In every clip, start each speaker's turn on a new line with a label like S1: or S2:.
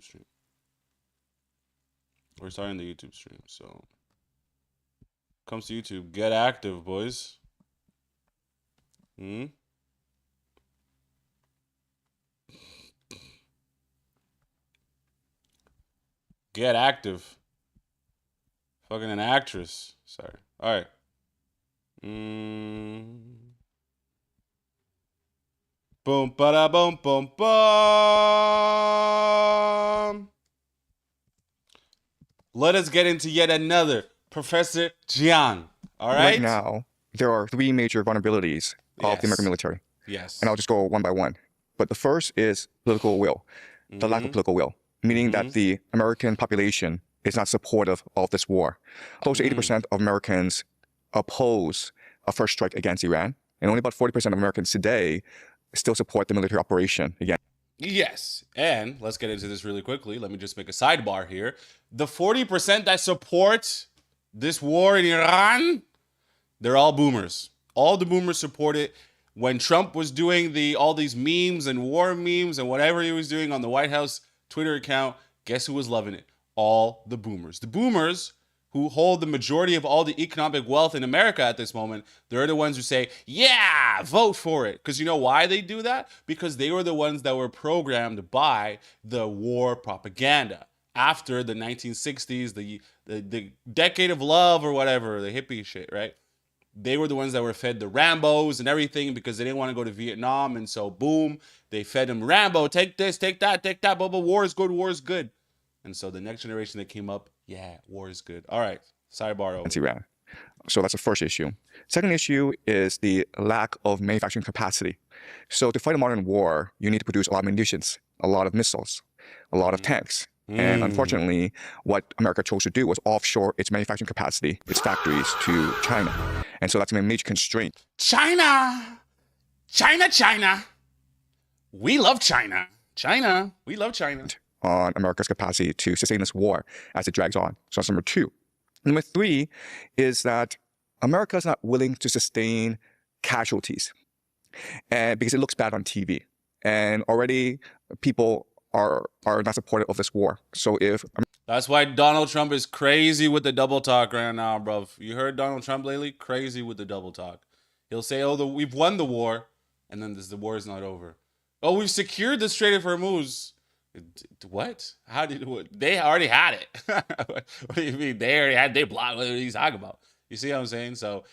S1: stream. We're starting the YouTube stream, so comes to YouTube. Get active, boys. Hmm. Get active. Fucking an actress. Sorry. All right. Boom, ba boom, boom, boom. Let us get into yet another Professor Jiang. All right.
S2: Right now, there are three major vulnerabilities of the American military.
S1: Yes.
S2: And I'll just go one by one. But the first is political will, the lack of political will, meaning that the American population is not supportive of this war. Close to 80% of Americans oppose a first strike against Iran, and only about 40% of Americans today still support the military operation against.
S1: Yes. And let's get into this really quickly. Let me just make a sidebar here. The 40% that support this war in Iran, they're all boomers. All the boomers support it. When Trump was doing all these memes and war memes and whatever he was doing on the White House Twitter account, guess who was loving it? All the boomers. The boomers who hold the majority of all the economic wealth in America at this moment, they're the ones who say, yeah, vote for it. Because you know why they do that? Because they were the ones that were programmed by the war propaganda. After the 1960s, the decade of love or whatever, the hippie shit, right? They were the ones that were fed the Rambos and everything because they didn't want to go to Vietnam. And so, boom, they fed them Rambo, take this, take that, blah, blah, war is good, war is good. And so the next generation that came up, yeah, war is good. All right, sidebar over.
S2: Iran. So that's the first issue. Second issue is the lack of manufacturing capacity. So to fight a modern war, you need to produce a lot of munitions, a lot of missiles, a lot of tanks. And unfortunately, what America chose to do was offshore its manufacturing capacity, its factories to China. And so that's a major constraint.
S1: China! China! We love China. China, we love China.
S2: On America's capacity to sustain this war as it drags on. So that's number two. Number three is that America is not willing to sustain casualties, and because it looks bad on TV. And already people are not supportive of this war. So if
S1: that's why Donald Trump is crazy with the double talk right now, bro. You heard Donald Trump lately? Crazy with the double talk. He'll say, "Oh, we've won the war," and then the war is not over. Oh, we've secured the Strait of Hormuz. What? How did what? They already had it? What do you mean? They blocked what he's talking about. You see what I'm saying? So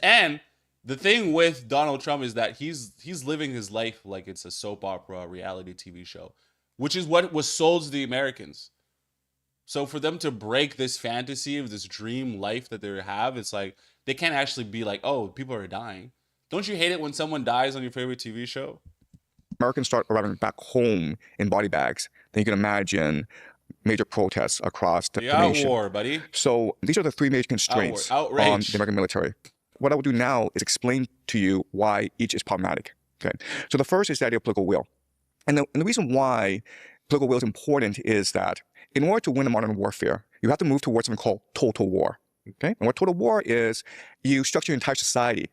S1: and the thing with Donald Trump is that he's living his life like it's a soap opera reality TV show, which is what was sold to the Americans. So for them to break this fantasy of this dream life that they have, it's like they can't actually be like, oh, people are dying. Don't you hate it when someone dies on your favorite TV show?
S2: Americans start arriving back home in body bags, then you can imagine major protests across the nation.
S1: War, buddy.
S2: So these are the three major constraints on the American military. What I will do now is explain to you why each is problematic. Okay. So the first is the idea of political will. And the reason why political will is important is that in order to win a modern warfare, you have to move towards something called total war. Okay. And what total war is, you structure your entire society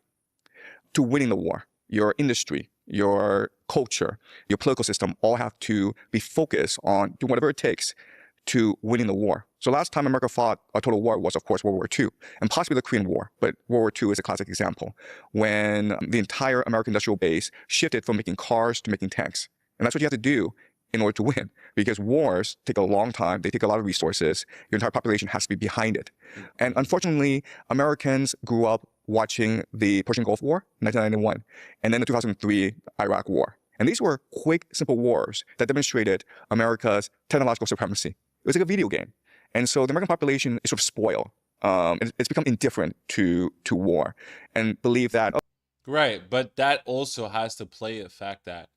S2: to winning the war. Your industry, your culture, your political system all have to be focused on doing whatever it takes to winning the war. So last time America fought a total war was, of course, World War II, and possibly the Korean War. But World War II is a classic example when the entire American industrial base shifted from making cars to making tanks. And that's what you have to do in order to win, because wars take a long time. They take a lot of resources. Your entire population has to be behind it. And unfortunately, Americans grew up watching the Persian Gulf War, 1991, and then the 2003 Iraq War. And these were quick, simple wars that demonstrated America's technological supremacy. It was like a video game. And so the American population is sort of spoiled. It's become indifferent to war and believe that.
S1: Right, but that also has to play the fact that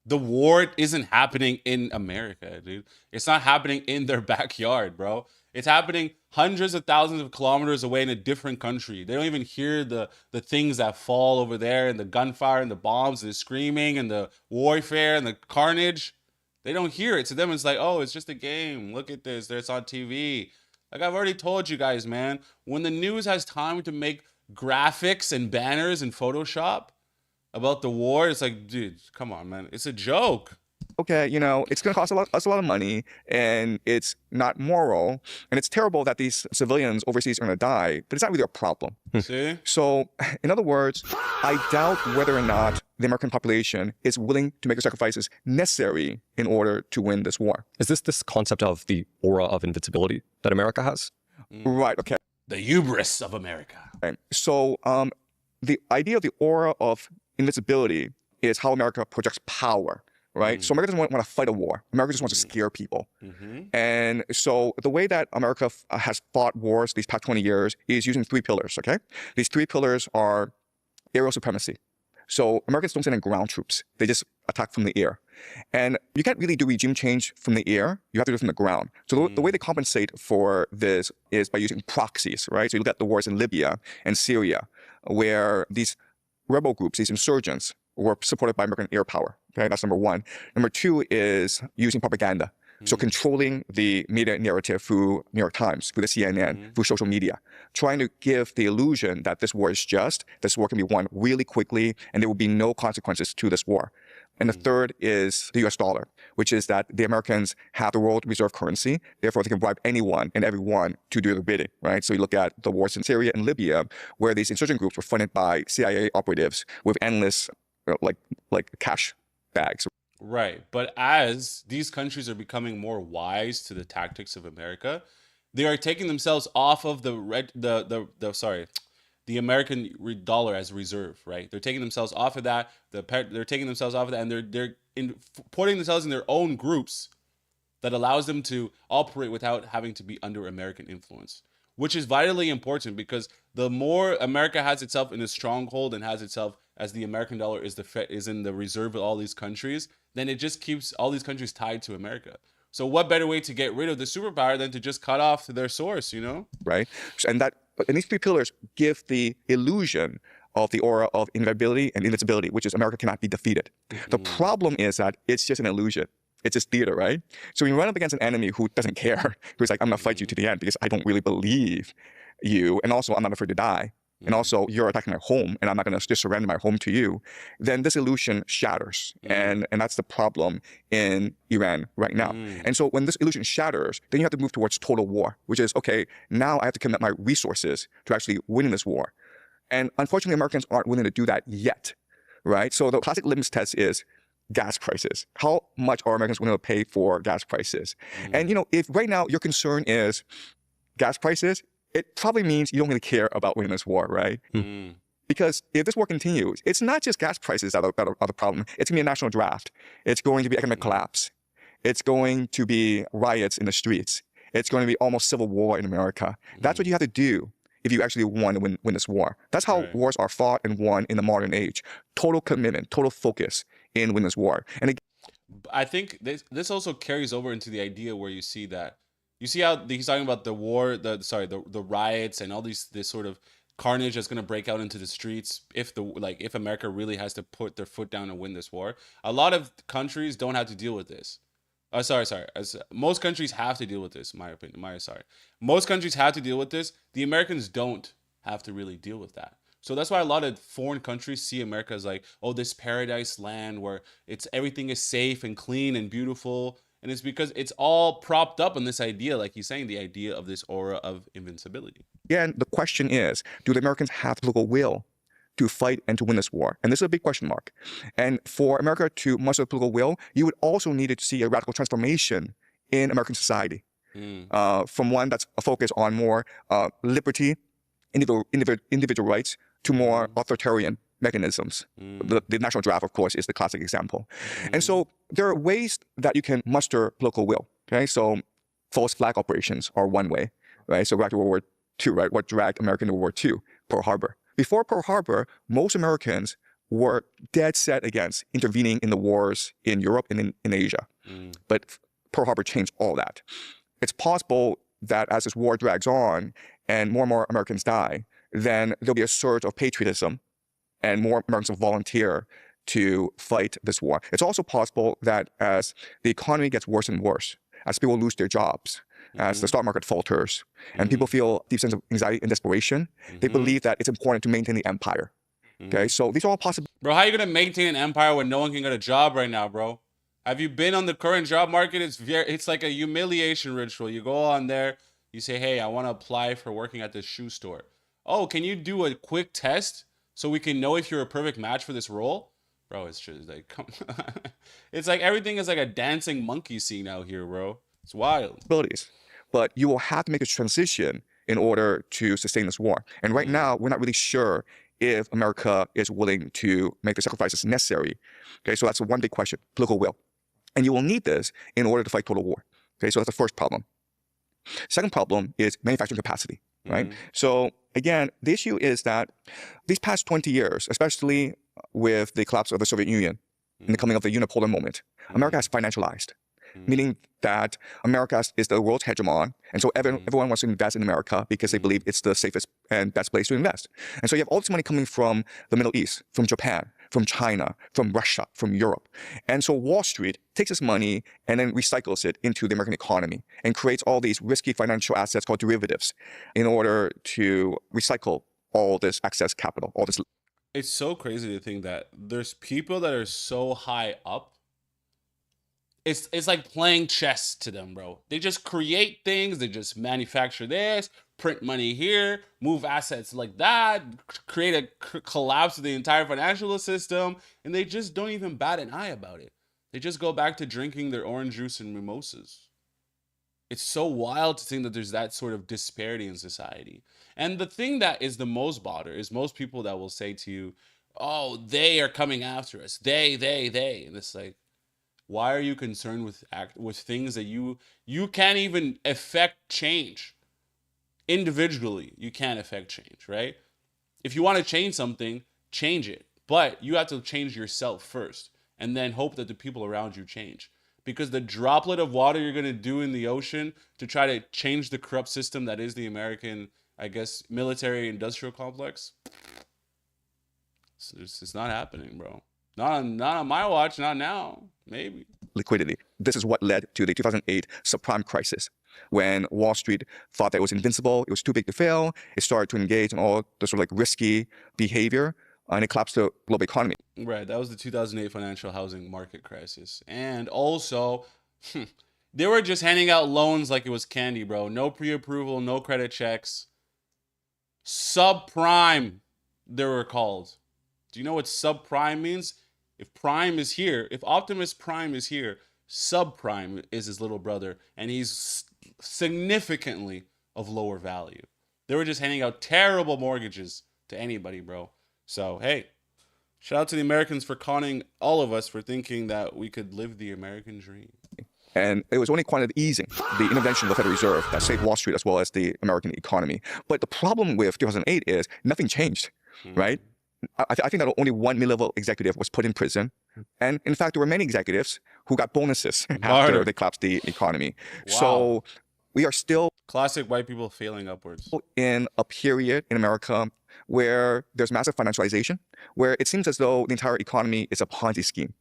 S1: the war isn't happening in America, dude. It's not happening in their backyard, bro. It's happening hundreds of thousands of kilometers away in a different country. They don't even hear the things that fall over there and the gunfire and the bombs and the screaming and the warfare and the carnage. They don't hear it. To them, it's like, oh, it's just a game. Look at this. It's on TV. Like I've already told you guys, man, when the news has time to make graphics and banners in Photoshop about the war, it's like, dude, come on, man. It's a joke.
S2: okay, you know, it's going to cost us a lot of money, and it's not moral, and it's terrible that these civilians overseas are going to die, but it's not really a problem.
S1: See?
S2: So, in other words, I doubt whether or not the American population is willing to make the sacrifices necessary in order to win this war.
S3: Is this concept of the aura of invincibility that America has?
S2: Right, okay.
S1: The hubris of America.
S2: Right. So, the idea of the aura of invincibility is how America projects power, right? So America doesn't want to fight a war. America just wants to scare people. And so the way that America has fought wars these past 20 years is using 3 pillars, okay? These 3 pillars are aerial supremacy. So Americans don't send in ground troops. They just attack from the air. And you can't really do regime change from the air. You have to do it from the ground. So the way they compensate for this is by using proxies, right? So you look at the wars in Libya and Syria, where these rebel groups, these insurgents, were supported by American air power. Okay, that's number 1. Number 2 is using propaganda. So controlling the media narrative through New York Times, through the CNN, through social media, trying to give the illusion that this war is just, this war can be won really quickly, and there will be no consequences to this war. And the third is the US dollar, which is that the Americans have the world reserve currency, therefore they can bribe anyone and everyone to do their bidding, right? So you look at the wars in Syria and Libya, where these insurgent groups were funded by CIA operatives with endless like cash bags.
S1: Right. But as these countries are becoming more wise to the tactics of America, they are taking themselves off of the American dollar as reserve, right? They're taking themselves off of that. They're taking themselves off of that, and they're putting themselves in their own groups that allows them to operate without having to be under American influence, which is vitally important, because the more America has itself in a stronghold and has itself as the American dollar is in the reserve of all these countries, then it just keeps all these countries tied to America. So what better way to get rid of the superpower than to just cut off their source, you know?
S2: Right. And these 3 pillars give the illusion of the aura of invincibility and invincibility, which is America cannot be defeated. The problem is that it's just an illusion. It's just theater, right? So when you run up against an enemy who doesn't care, who's like, I'm going to fight you to the end because I don't really believe you, and also I'm not afraid to die, and also you're attacking my home, and I'm not going to just surrender my home to you, then this illusion shatters. And that's the problem in Iran right now. And so when this illusion shatters, then you have to move towards total war, which is, okay, now I have to commit my resources to actually winning this war. And unfortunately, Americans aren't willing to do that yet, right? So the classic litmus test is gas prices. How much are Americans willing to pay for gas prices? And, you know, if right now your concern is gas prices, it probably means you don't really care about winning this war, right? Because if this war continues, it's not just gas prices that are the problem. It's going to be a national draft. It's going to be economic collapse. It's going to be riots in the streets. It's going to be almost civil war in America. That's what you have to do if you actually want to win this war. That's how wars are fought and won in the modern age. Total commitment, total focus in win this war. And again,
S1: I think this also carries over into the idea where you see how he's talking about the war, the riots and all this sort of carnage that's going to break out into the streets if America really has to put their foot down and win this war. A lot of countries don't have to deal with this. Most countries have to deal with this, in my opinion. Most countries have to deal with this. The Americans don't have to really deal with that. So that's why a lot of foreign countries see America as like, oh, this paradise land where everything is safe and clean and beautiful. And it's because it's all propped up on this idea, like he's saying, the idea of this aura of invincibility.
S2: Again, the question is, do the Americans have the political will to fight and to win this war? And this is a big question mark. And for America to muster the political will, you would also need to see a radical transformation in American society, from one that's a focus on more liberty, individual rights, to more authoritarian mechanisms. The national draft, of course, is the classic example. And so there are ways that you can muster political will. Okay, so false flag operations are one way, right? So back to World War II, right? What dragged America into World War II? Pearl Harbor. Before Pearl Harbor, most Americans were dead set against intervening in the wars in Europe and in Asia. But Pearl Harbor changed all that. It's possible that as this war drags on and more Americans die, then there'll be a surge of patriotism and more Americans will volunteer to fight this war. It's also possible that as the economy gets worse and worse, as people lose their jobs, as the stock market falters, and people feel a deep sense of anxiety and desperation, they believe that it's important to maintain the empire. Okay, so these are all possible.
S1: Bro, how are you going to maintain an empire when no one can get a job right now, bro? Have you been on the current job market? It's like a humiliation ritual. You go on there, you say, hey, I want to apply for working at this shoe store. Oh, can you do a quick test so we can know if you're a perfect match for this role? Bro, it's just like, come on. It's like everything is like a dancing monkey scene out here, bro. It's wild.
S2: But you will have to make a transition in order to sustain this war. And right now, we're not really sure if America is willing to make the sacrifices necessary. Okay, so that's one big question, political will. And you will need this in order to fight total war. Okay, so that's the first problem. Second problem is manufacturing capacity, right? So again, the issue is that these past 20 years, especially with the collapse of the Soviet Union and the coming of the unipolar moment, America has financialized, meaning that America is the world's hegemon. And so everyone wants to invest in America because they believe it's the safest and best place to invest. And so you have all this money coming from the Middle East, from Japan, from China, from Russia, from Europe. And so Wall Street takes this money and then recycles it into the American economy and creates all these risky financial assets called derivatives in order to recycle all this excess capital, all this.
S1: It's so crazy to think that there's people that are so high up. It's like playing chess to them, bro. They just create things. They just manufacture this, print money here, move assets like that, create a collapse of the entire financial system, and they just don't even bat an eye about it. They just go back to drinking their orange juice and mimosas. It's so wild to think that there's that sort of disparity in society. And the thing that is the most bother is most people that will say to you, oh, they are coming after us. They. And it's like, why are you concerned with things that you can't even affect change? Individually, you can't affect change, right? If you want to change something, change it. But you have to change yourself first and then hope that the people around you change. Because the droplet of water you're going to do in the ocean to try to change the corrupt system that is the American, I guess, military industrial complex, it's not happening, bro. Not on my watch, not now, maybe.
S2: Liquidity. This is what led to the 2008 subprime crisis, when Wall Street thought that it was invincible, it was too big to fail, it started to engage in all the sort of like risky behavior, and it collapsed the global economy.
S1: Right, that was the 2008 financial housing market crisis. And also, they were just handing out loans like it was candy, bro. No pre-approval, no credit checks. Subprime, they were called. Do you know what subprime means? If Prime is here, if Optimus Prime is here, subprime is his little brother, and he's significantly of lower value. They were just handing out terrible mortgages to anybody, bro. So, hey, shout out to the Americans for conning all of us for thinking that we could live the American dream.
S2: And it was only quantitative easing, the intervention of the Federal Reserve, that saved Wall Street as well as the American economy. But the problem with 2008 is nothing changed, right? I think that only one mid-level executive was put in prison. And in fact, there were many executives who got bonuses after they collapsed the economy. Wow. So we are still...
S1: Classic white people failing upwards.
S2: ...in a period in America where there's massive financialization, where it seems as though the entire economy is a Ponzi scheme.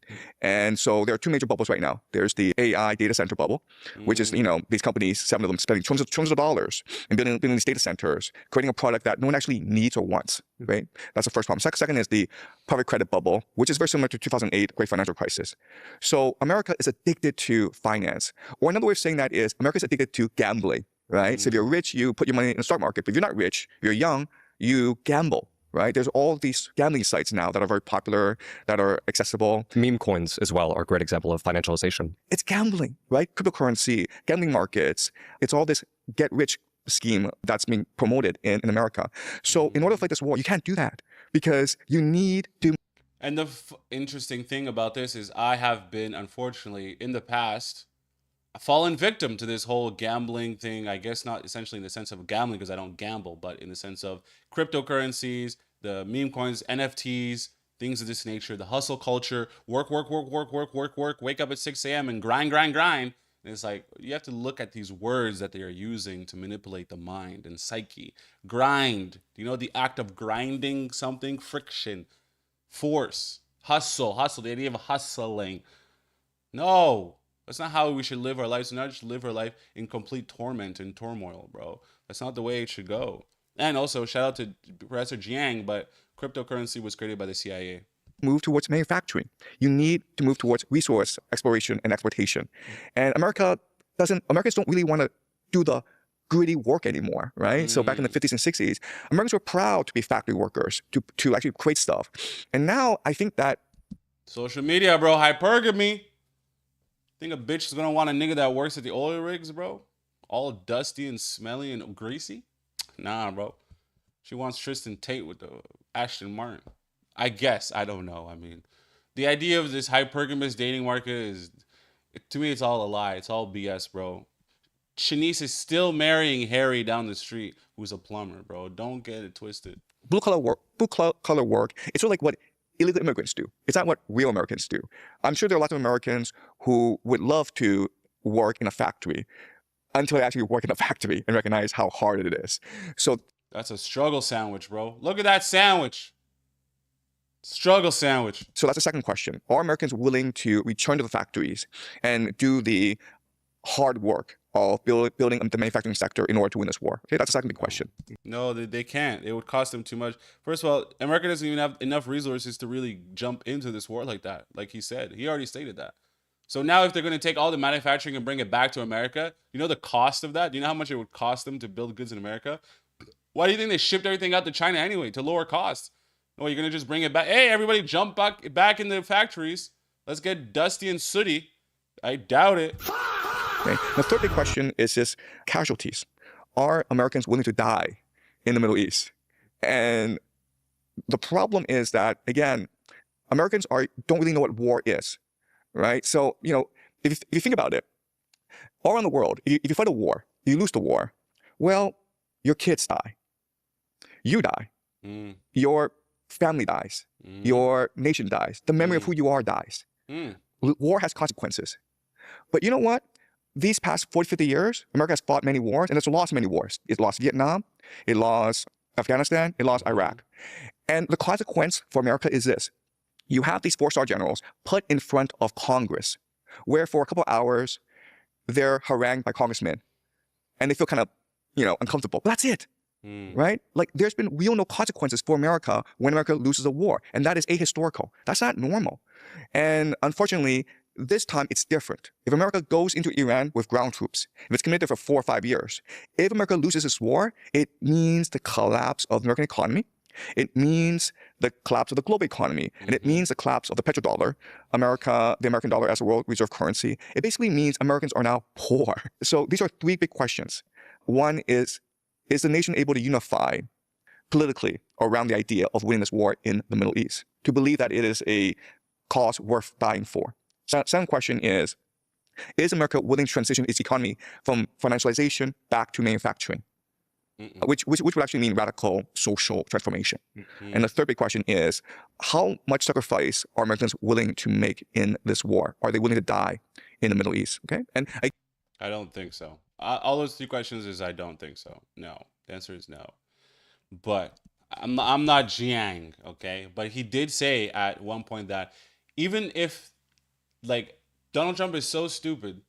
S2: And so there are two major bubbles right now. There's the AI data center bubble, which is, these companies, 7 of them, spending trillions of dollars in building these data centers, creating a product that no one actually needs or wants, right? That's the first problem. Second is the private credit bubble, which is very similar to 2008 great financial crisis. So America is addicted to finance. Or another way of saying that is America is addicted to gambling, right? So if you're rich, you put your money in the stock market. But if you're not rich, you're young, you gamble, right? There's all these gambling sites now that are very popular, that are accessible.
S3: Meme coins as well are a great example of financialization.
S2: It's gambling, right? Cryptocurrency, gambling markets. It's all this get-rich scheme that's being promoted in America. So in order to fight this war, you can't do that because you need to...
S1: And the interesting thing about this is I have been, unfortunately, in the past, a fallen victim to this whole gambling thing. I guess not essentially in the sense of gambling because I don't gamble, but in the sense of cryptocurrencies, the meme coins, NFTs, things of this nature, the hustle culture, work, wake up at 6 a.m. and grind. And it's like, you have to look at these words that they are using to manipulate the mind and psyche. Grind. Do you know the act of grinding something? Friction, force, hustle, the idea of hustling. No. That's not how we should live our lives. We not just live our life in complete torment and turmoil, bro. That's not the way it should go. And also, shout out to Professor Jiang, but cryptocurrency was created by the CIA.
S2: move towards manufacturing. You need to move towards resource exploration and exploitation. And Americans don't really want to do the gritty work anymore, right? So back in the 50s and 60s, Americans were proud to be factory workers, to actually create stuff. And now I think that
S1: social media, bro, hypergamy. Think a bitch is gonna want a nigga that works at the oil rigs, bro? All dusty and smelly and greasy? Nah, bro. She wants Tristan Tate with the Ashton Martin. I guess. I don't know. I mean, the idea of this hypergamous dating market is, to me, it's all a lie. It's all BS, bro. Shanice is still marrying Harry down the street, who's a plumber, bro. Don't get it twisted.
S2: Blue collar work, it's sort of like what illegal immigrants do. It's not what real Americans do. I'm sure there are lots of Americans who would love to work in a factory until they actually work in a factory and recognize how hard it is. So
S1: that's a struggle sandwich, bro. Look at that sandwich. Struggle sandwich.
S2: So that's the second question. Are Americans willing to return to the factories and do the hard work of building the manufacturing sector in order to win this war? Okay, that's the second big question.
S1: No, they can't. It would cost them too much. First of all, America doesn't even have enough resources to really jump into this war like that. Like he said, he already stated that. So now if they're going to take all the manufacturing and bring it back to America, you know the cost of that? Do you know how much it would cost them to build goods in America? Why do you think they shipped everything out to China anyway, to lower costs? Oh, you're going to just bring it back? Hey, everybody jump back in the factories. Let's get dusty and sooty. I doubt it.
S2: Okay. The third big question is just casualties. Are Americans willing to die in the Middle East? And the problem is that, again, Americans don't really know what war is, right? So, if you think about it, all around the world, if you fight a war, you lose the war, well, your kids die. You die. Your family dies. Your nation dies. The memory of who you are dies. War has consequences. But you know what? These past 40, 50 years, America has fought many wars, and it's lost many wars. It lost Vietnam, it lost Afghanistan, it lost Iraq. And the consequence for America is this. You have these 4-star generals put in front of Congress, where for a couple of hours, they're harangued by congressmen, and they feel kind of, uncomfortable. But that's it, right? Like, there's been no consequences for America when America loses a war, and that is ahistorical. That's not normal. And unfortunately, this time it's different. If America goes into Iran with ground troops, if it's committed for 4 or 5 years, if America loses this war, it means the collapse of the American economy. It means the collapse of the global economy. And it means the collapse of the petrodollar, the American dollar as a world reserve currency. It basically means Americans are now poor. So these are 3 big questions. One is the nation able to unify politically around the idea of winning this war in the Middle East, to believe that it is a cause worth dying for? Second question is America willing to transition its economy from financialization back to manufacturing? Which would actually mean radical social transformation. And the third big question is, how much sacrifice are Americans willing to make in this war? Are they willing to die in the Middle East? Okay, and
S1: I don't think so. All those 3 questions is I don't think so. No, the answer is no. But I'm not Jiang, okay? But he did say at one point that even if, like, Donald Trump is so stupid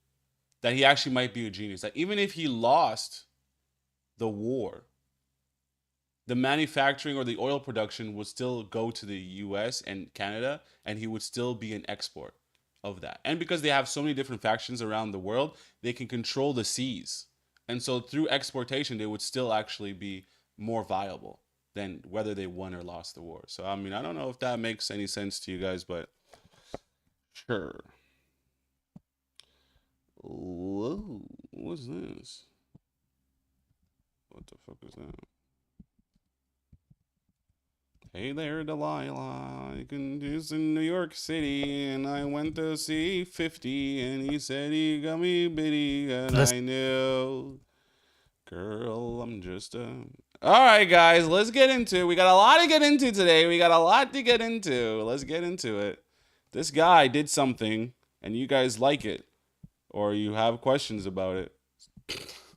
S1: that he actually might be a genius, that even if he lost the war, the manufacturing or the oil production would still go to the US and Canada, and he would still be an export of that. And because they have so many different factions around the world, they can control the seas. And so through exportation, they would still actually be more viable than whether they won or lost the war. So, I mean, I don't know if that makes any sense to you guys, but sure. Whoa, what's this? What the fuck is that? Hey there, Delilah. It's in New York City, and I went to see 50, and he said he got me bitty, and I knew. Girl, I'm just a... All right, guys, let's get into it. We got a lot to get into today. Let's get into it. This guy did something, and you guys like it, or you have questions about it.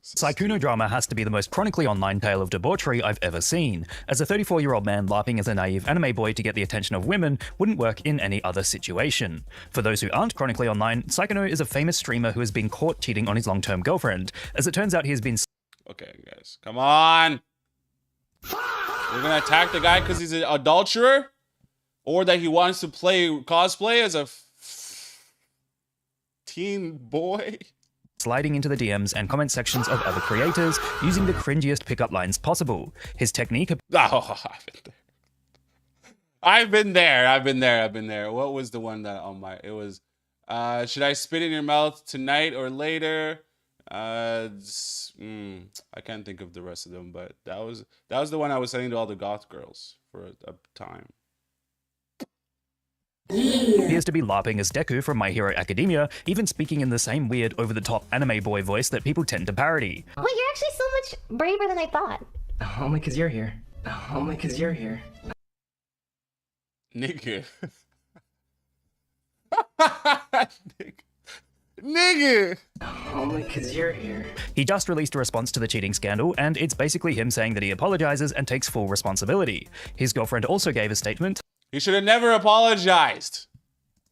S4: Sykkuno drama has to be the most chronically online tale of debauchery I've ever seen, as a 34-year-old man LARPing as a naive anime boy to get the attention of women wouldn't work in any other situation. For those who aren't chronically online, Sykkuno is a famous streamer who has been caught cheating on his long-term girlfriend. As it turns out, he has been...
S1: Okay, guys, come on! We're gonna attack the guy because he's an adulterer? or that he wants to cosplay as a teen boy.
S4: Sliding into the DMs and comment sections of other creators using the cringiest pickup lines possible. His technique...
S1: Oh, I've been there. What was the one that on my... It was, should I spit in your mouth tonight or later? I can't think of the rest of them, but that was the one I was sending to all the goth girls for a time.
S4: Appears to be LARPing as Deku from My Hero Academia, even speaking in the same weird over-the-top anime boy voice that people tend to parody.
S5: Well, you're actually so much braver than I thought.
S6: Only 'cause you're here. Only 'cause you're here.
S1: Nigga. Nigga.
S6: Only 'cause you're here.
S4: He just released a response to the cheating scandal, and it's basically him saying that he apologizes and takes full responsibility. His girlfriend also gave a statement.
S1: He should have never apologized.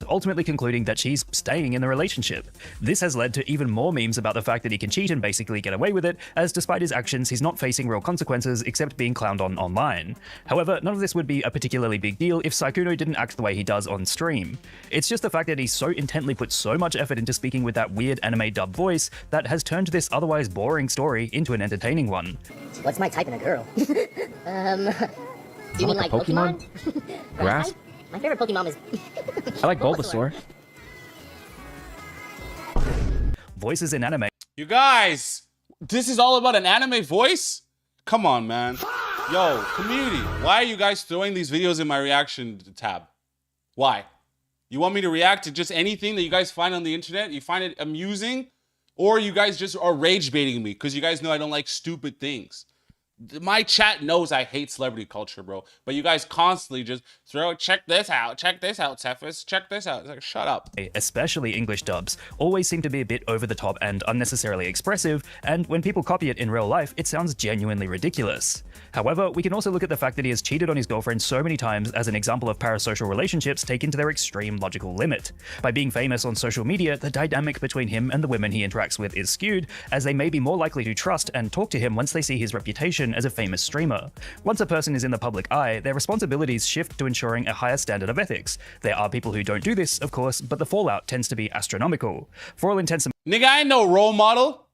S4: Ultimately concluding that she's staying in the relationship. This has led to even more memes about the fact that he can cheat and basically get away with it, as despite his actions, he's not facing real consequences except being clowned on online. However, none of this would be a particularly big deal if Sykkuno didn't act the way he does on stream. It's just the fact that he so intently put so much effort into speaking with that weird anime dub voice that has turned this otherwise boring story into an entertaining one.
S5: What's my type in a girl? Do you mean like Pokemon?
S6: Grass?
S5: My favorite Pokemon is...
S6: I like Bulbasaur.
S4: Voices in anime.
S1: You guys, this is all about an anime voice? Come on, man. Yo, community, why are you guys throwing these videos in my reaction tab? Why? You want me to react to just anything that you guys find on the internet? You find it amusing? Or you guys just are rage baiting me because you guys know I don't like stupid things? My chat knows I hate celebrity culture, bro. But you guys constantly just check this out, xCephasx, check this out. It's like, shut up.
S4: Especially English dubs, always seem to be a bit over the top and unnecessarily expressive, and when people copy it in real life, it sounds genuinely ridiculous. However, we can also look at the fact that he has cheated on his girlfriend so many times as an example of parasocial relationships taken to their extreme logical limit. By being famous on social media, the dynamic between him and the women he interacts with is skewed, as they may be more likely to trust and talk to him once they see his reputation as a famous streamer. Once a person is in the public eye, their responsibilities shift to ensuring a higher standard of ethics. There are people who don't do this, of course, but the fallout tends to be astronomical. For all intents and
S1: Nigga, I ain't no role model.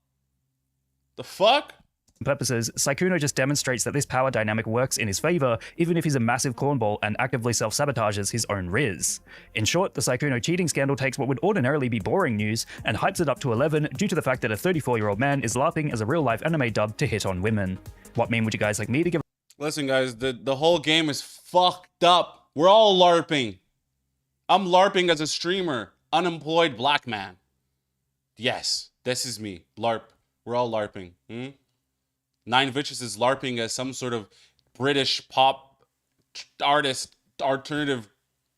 S1: The fuck?
S4: purposes, Sykkuno just demonstrates that this power dynamic works in his favor, even if he's a massive cornball and actively self-sabotages his own riz. In short, the Sykkuno cheating scandal takes what would ordinarily be boring news and hypes it up to 11 due to the fact that a 34-year-old man is LARPing as a real-life anime dub to hit on women. What meme would you guys like me to give?
S1: Listen, guys, the whole game is fucked up. We're all LARPing. I'm LARPing as a streamer, unemployed black man. Yes, this is me, LARP. We're all LARPing. Nine Vicious is LARPing as some sort of British pop artist alternative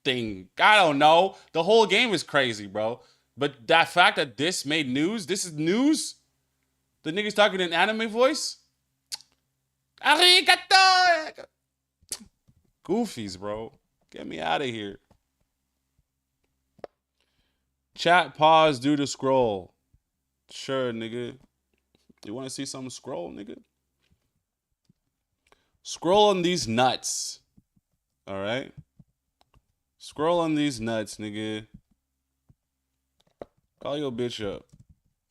S1: thing. I don't know. The whole game is crazy, bro. But that fact that this made news, this is news? The nigga's talking in anime voice? Arigato! Goofies, bro. Get me out of here. Chat pause due to scroll. Sure, nigga. You want to see something? Scroll, nigga. Scroll on these nuts. All right? Scroll on these nuts, nigga. Call your bitch up.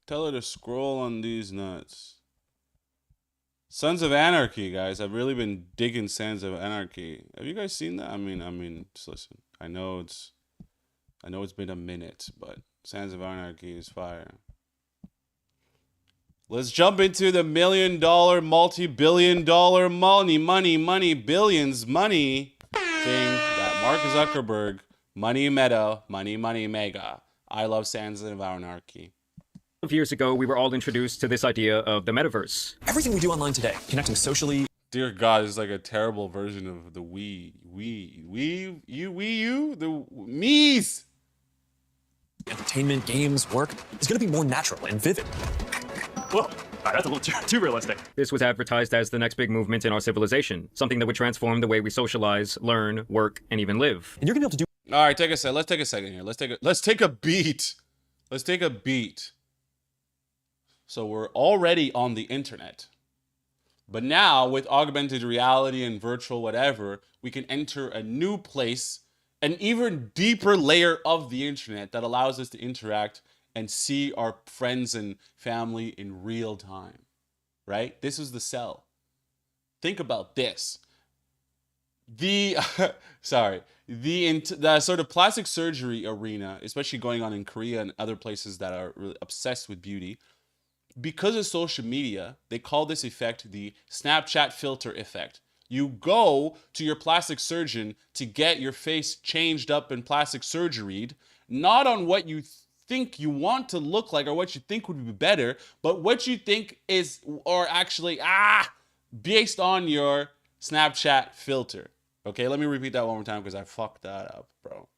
S1: Tell her to scroll on these nuts. Sons of Anarchy, guys. I've really been digging Sons of Anarchy. Have you guys seen that? I mean, just listen. I know it's been a minute, but Sons of Anarchy is fire. Let's jump into the $1 million, multi-billion dollar money, billions money thing that Mark Zuckerberg, money meta, money mega. I love Sons of Anarchy.
S7: Years ago, we were all introduced to this idea of the metaverse.
S3: Everything we do online today, connecting socially.
S1: Dear God, it's like a terrible version of the Wii U, the me's.
S3: Entertainment, games, work is going to be more natural and vivid.
S4: Whoa, that's a little too realistic.
S7: This was advertised as the next big movement in our civilization, something that would transform the way we socialize, learn, work, and even live.
S3: And you're going to be able to do.
S1: All right, let's take a second here. Let's take a beat. Let's take a beat. So we're already on the internet. But now with augmented reality and virtual whatever, we can enter a new place an even deeper layer of the internet that allows us to interact and see our friends and family in real time, right? This is the cell. Think about this. The sort of plastic surgery arena, especially going on in Korea and other places that are really obsessed with beauty, because of social media, they call this effect the Snapchat filter effect. You go to your plastic surgeon to get your face changed up and plastic surgeried, not on what you think you want to look like or what you think would be better, but what you think is, or actually, based on your Snapchat filter. Okay, let me repeat that one more time because I fucked that up, bro.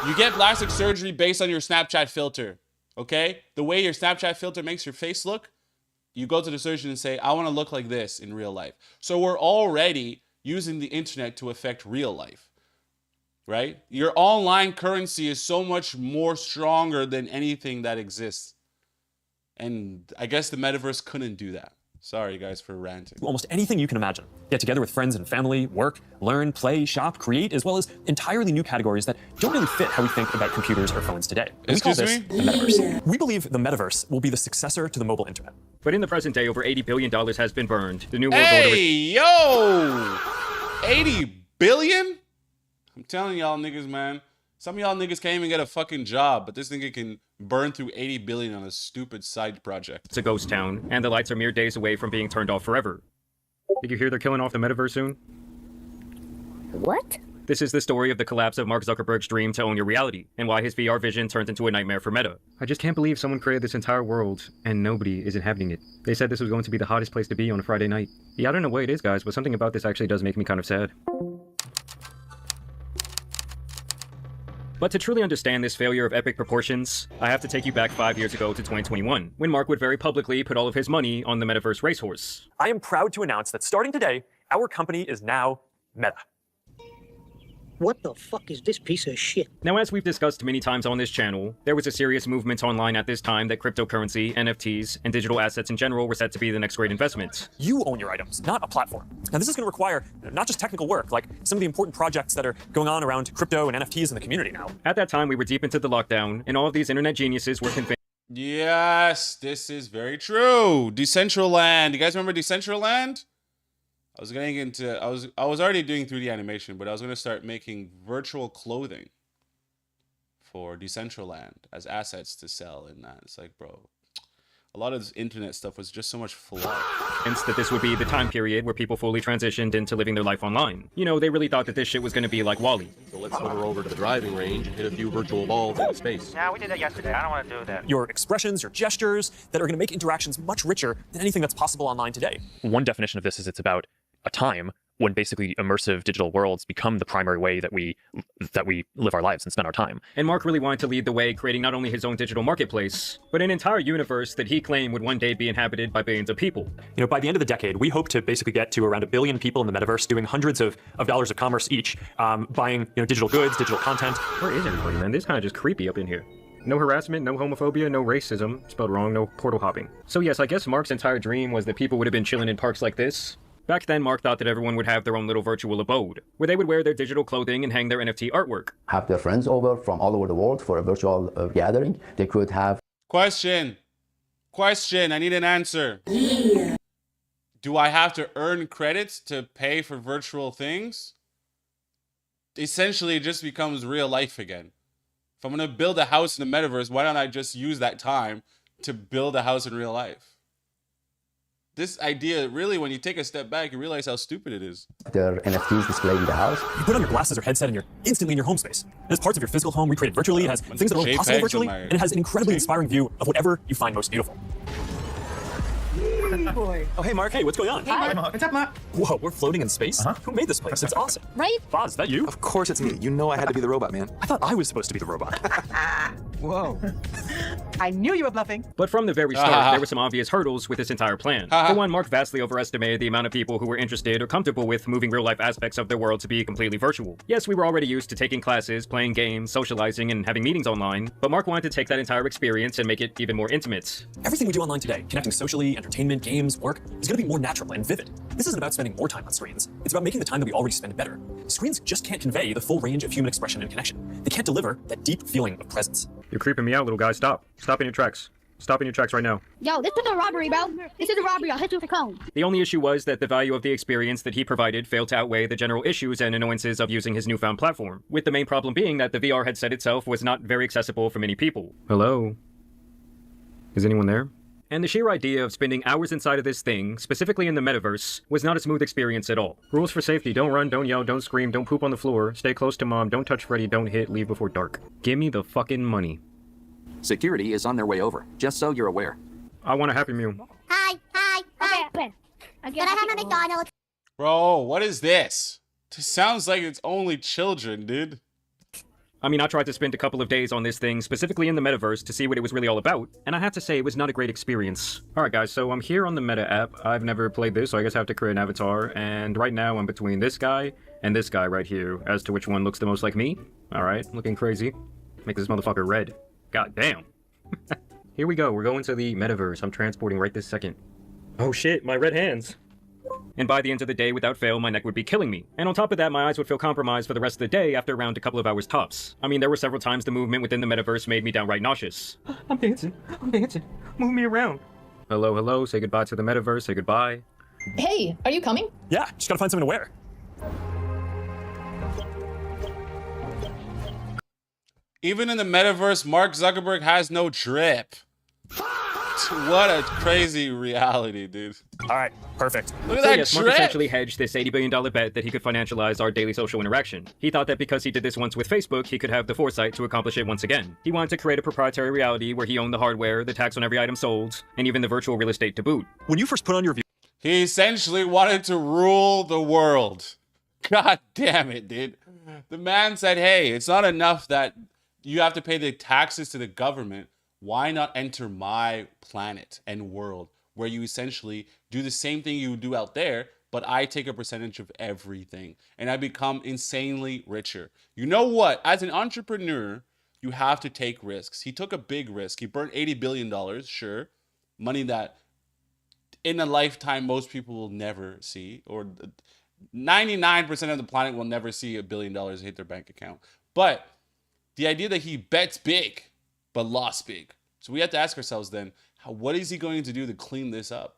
S1: You get plastic surgery based on your Snapchat filter. Okay? The way your Snapchat filter makes your face look, you go to the surgeon and say, I want to look like this in real life. So we're already using the internet to affect real life, right? Your online currency is so much more stronger than anything that exists. And I guess the metaverse couldn't do that. Sorry, guys, for ranting.
S3: Almost anything you can imagine. Get together with friends and family, work, learn, play, shop, create, as well as entirely new categories that don't really fit how we think about computers or phones today. And we call this the metaverse. We believe the metaverse will be the successor to the mobile internet.
S7: But in the present day, over $80 billion has been burned. The new world order
S1: Hey, yo! 80 billion? I'm telling y'all niggas, man. Some of y'all niggas can't even get a fucking job, but this nigga can burn through 80 billion on a stupid side project.
S7: It's a ghost town, and the lights are mere days away from being turned off forever. Did you hear they're killing off the metaverse soon?
S5: What?
S7: This is the story of the collapse of Mark Zuckerberg's dream to own your reality, and why his VR vision turned into a nightmare for Meta. I just can't believe someone created this entire world, and nobody is inhabiting it. They said this was going to be the hottest place to be on a Friday night. Yeah, I don't know what it is, guys, but something about this actually does make me kind of sad. But to truly understand this failure of epic proportions, I have to take you back 5 years ago to 2021, when Mark would very publicly put all of his money on the metaverse racehorse.
S3: I am proud to announce that starting today, our company is now Meta.
S8: What the fuck is this piece of shit?
S7: Now, as we've discussed many times on this channel, there was a serious movement online at this time that cryptocurrency, NFTs, and digital assets in general were set to be the next great investment.
S3: You own your items, not a platform. Now, this is going to require not just technical work, like some of the important projects that are going on around crypto and NFTs in the community now.
S7: At that time, we were deep into the lockdown, and all of these internet geniuses were convinced.
S1: Yes, this is very true. Decentraland. You guys remember Decentraland? I was getting into, I was already doing 3D animation, but I was going to start making virtual clothing for Decentraland as assets to sell in that. It's like, bro, a lot of this internet stuff was just so much fluff.
S7: Hence that this would be the time period where people fully transitioned into living their life online. You know, they really thought that this shit was going to be like WALL-E.
S9: So let's hover over to the driving range and hit a few virtual balls into space.
S10: Yeah, we did that yesterday. I don't want to do that.
S3: Your expressions, your gestures, that are going to make interactions much richer than anything that's possible online today. One definition of this is it's about a time when basically immersive digital worlds become the primary way that we live our lives and spend our time.
S7: And Mark really wanted to lead the way, creating not only his own digital marketplace, but an entire universe that he claimed would one day be inhabited by billions of people.
S3: You know, by the end of the decade, we hope to basically get to around 1 billion people in the metaverse doing hundreds of dollars of commerce each, buying digital goods, digital content.
S7: Where is everybody, man? This is kind of just creepy up in here. No harassment, no homophobia, no racism, spelled wrong, no portal hopping. So yes, I guess Mark's entire dream was that people would have been chilling in parks like this. Back then, Mark thought that everyone would have their own little virtual abode, where they would wear their digital clothing and hang their NFT artwork.
S11: Have their friends over from all over the world for a virtual gathering. They could have...
S1: Question, I need an answer. Yeah. Do I have to earn credits to pay for virtual things? Essentially, it just becomes real life again. If I'm going to build a house in the metaverse, why don't I just use that time to build a house in real life? This idea, really, when you take a step back, you realize how stupid it is.
S11: Their NFTs displayed in the house.
S3: You put on your glasses or headset and you're instantly in your home space. It has parts of your physical home recreated virtually, it has things that are only possible virtually, and it has an incredibly inspiring view of whatever you find most beautiful.
S8: Boy.
S3: Oh, hey, Mark. Hey, what's going on?
S8: Hey, Mark. What's up, Mark?
S3: Whoa, we're floating in space? Who made this place? It's awesome.
S5: Right?
S3: Boz, is that you?
S12: Of course it's me. You know I had to be the robot, man.
S3: I thought I was supposed to be the robot.
S8: Whoa. I knew you were bluffing.
S7: But from the very start, there were some obvious hurdles with this entire plan. For one, Mark vastly overestimated the amount of people who were interested or comfortable with moving real-life aspects of their world to be completely virtual. Yes, we were already used to taking classes, playing games, socializing, and having meetings online, but Mark wanted to take that entire experience and make it even more intimate.
S3: Everything we do online today, connecting socially, entertainment, games, work, is going to be more natural and vivid. This isn't about spending more time on screens. It's about making the time that we already spend better. Screens just can't convey the full range of human expression and connection. They can't deliver that deep feeling of presence.
S7: You're creeping me out, little guy. Stop. Stop in your tracks. Stop in your tracks right now.
S5: Yo, this is a robbery, bro. This is a robbery. I'll hit you with a cone.
S7: The only issue was that the value of the experience that he provided failed to outweigh the general issues and annoyances of using his newfound platform, with the main problem being that the VR headset itself was not very accessible for many people. Hello? Is anyone there? And the sheer idea of spending hours inside of this thing, specifically in the metaverse, was not a smooth experience at all. Rules for safety: don't run, don't yell, don't scream, don't poop on the floor, stay close to mom, don't touch Freddy, don't hit, leave before dark. Give me the fucking money.
S13: Security is on their way over, just so you're aware.
S7: I want a Happy Meal.
S5: Hi. Okay. Can I have a McDonald's?
S1: Bro, what is this? This sounds like it's only children, dude.
S7: I mean, I tried to spend a couple of days on this thing, specifically in the metaverse, to see what it was really all about, and I have to say it was not a great experience. Alright guys, so I'm here on the Meta app. I've never played this, so I guess I have to create an avatar, and right now I'm between this guy and this guy right here, as to which one looks the most like me. Alright, looking crazy. Make this motherfucker red. God damn. Here we go, we're going to the metaverse. I'm transporting right this second. Oh shit, my red hands. And by the end of the day, without fail, my neck would be killing me. And on top of that, my eyes would feel compromised for the rest of the day after around a couple of hours tops. I mean, there were several times the movement within the metaverse made me downright nauseous. I'm dancing. Move me around. Hello, say goodbye to the metaverse, say goodbye.
S14: Hey, are you coming?
S3: Yeah, just gotta find something to wear.
S1: Even in the metaverse, Mark Zuckerberg has no drip. What a crazy reality, dude.
S3: All right, perfect.
S1: Look at that
S7: yes,
S1: drip.
S7: Mark essentially hedged this $80 billion bet that he could financialize our daily social interaction. He thought that because he did this once with Facebook, he could have the foresight to accomplish it once again. He wanted to create a proprietary reality where he owned the hardware, the tax on every item sold, and even the virtual real estate to boot.
S3: When you first put on your
S1: He essentially wanted to rule the world. God damn it, dude. The man said, hey, it's not enough that you have to pay the taxes to the government. Why not enter my planet and world where you essentially do the same thing you do out there, but I take a percentage of everything and I become insanely richer. You know what? As an entrepreneur, you have to take risks. He took a big risk. He burned $80 billion, sure. Money that in a lifetime most people will never see, or 99% of the planet will never see $1 billion hit their bank account. But the idea that he bets big but lost big. So we have to ask ourselves then, what is he going to do to clean this up?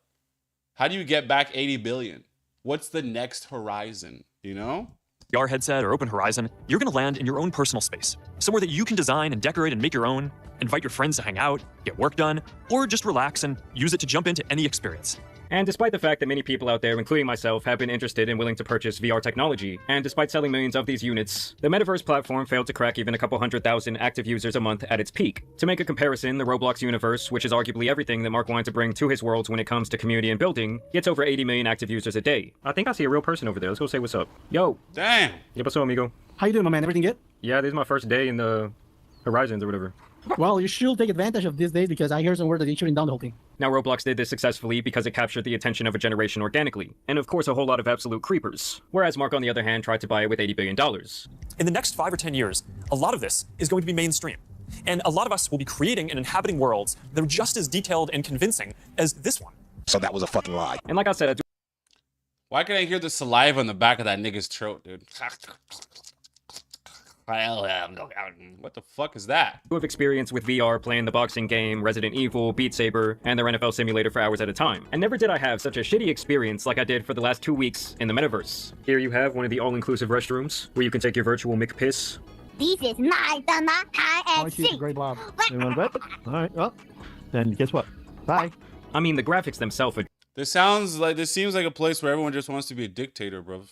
S1: How do you get back 80 billion? What's the next horizon, you know?
S3: VR headset or open horizon, you're gonna land in your own personal space. Somewhere that you can design and decorate and make your own, invite your friends to hang out, get work done, or just relax and use it to jump into any experience.
S7: And despite the fact that many people out there, including myself, have been interested and willing to purchase VR technology, and despite selling millions of these units, the metaverse platform failed to crack even a couple 100,000 active users a month at its peak. To make a comparison, the Roblox universe, which is arguably everything that Mark wanted to bring to his worlds when it comes to community and building, gets over 80 million active users a day. I think I see a real person over there. Let's go say what's up. Yo.
S1: Damn.
S7: Yeah, what's up, amigo?
S8: How you doing, my man? Everything good?
S7: Yeah, this is my first day in the Horizons or whatever.
S8: Well, you should take advantage of these days because I hear some word that they're shutting down the whole thing.
S7: Now, Roblox did this successfully because it captured the attention of a generation organically, and of course a whole lot of absolute creepers. Whereas Mark, on the other hand, tried to buy it with $80 billion.
S3: In the next 5 or 10 years, a lot of this is going to be mainstream. And a lot of us will be creating and inhabiting worlds that are just as detailed and convincing as this one.
S12: So that was a fucking lie.
S7: And like I said, I do.
S1: Why can I hear the saliva on the back of that nigga's throat, dude? What the fuck is that?
S7: Who have experience with VR playing the boxing game, Resident Evil, Beat Saber, and their NFL simulator for hours at a time. And never did I have such a shitty experience like I did for the last 2 weeks in the metaverse. Here you have one of the all-inclusive restrooms where you can take your virtual McPiss.
S5: This is my high and
S8: seek. Great blob. Everyone bet? All right. Well, then guess what? Bye.
S7: I mean, the graphics themselves are
S1: This seems like a place where everyone just wants to be a dictator, bruv.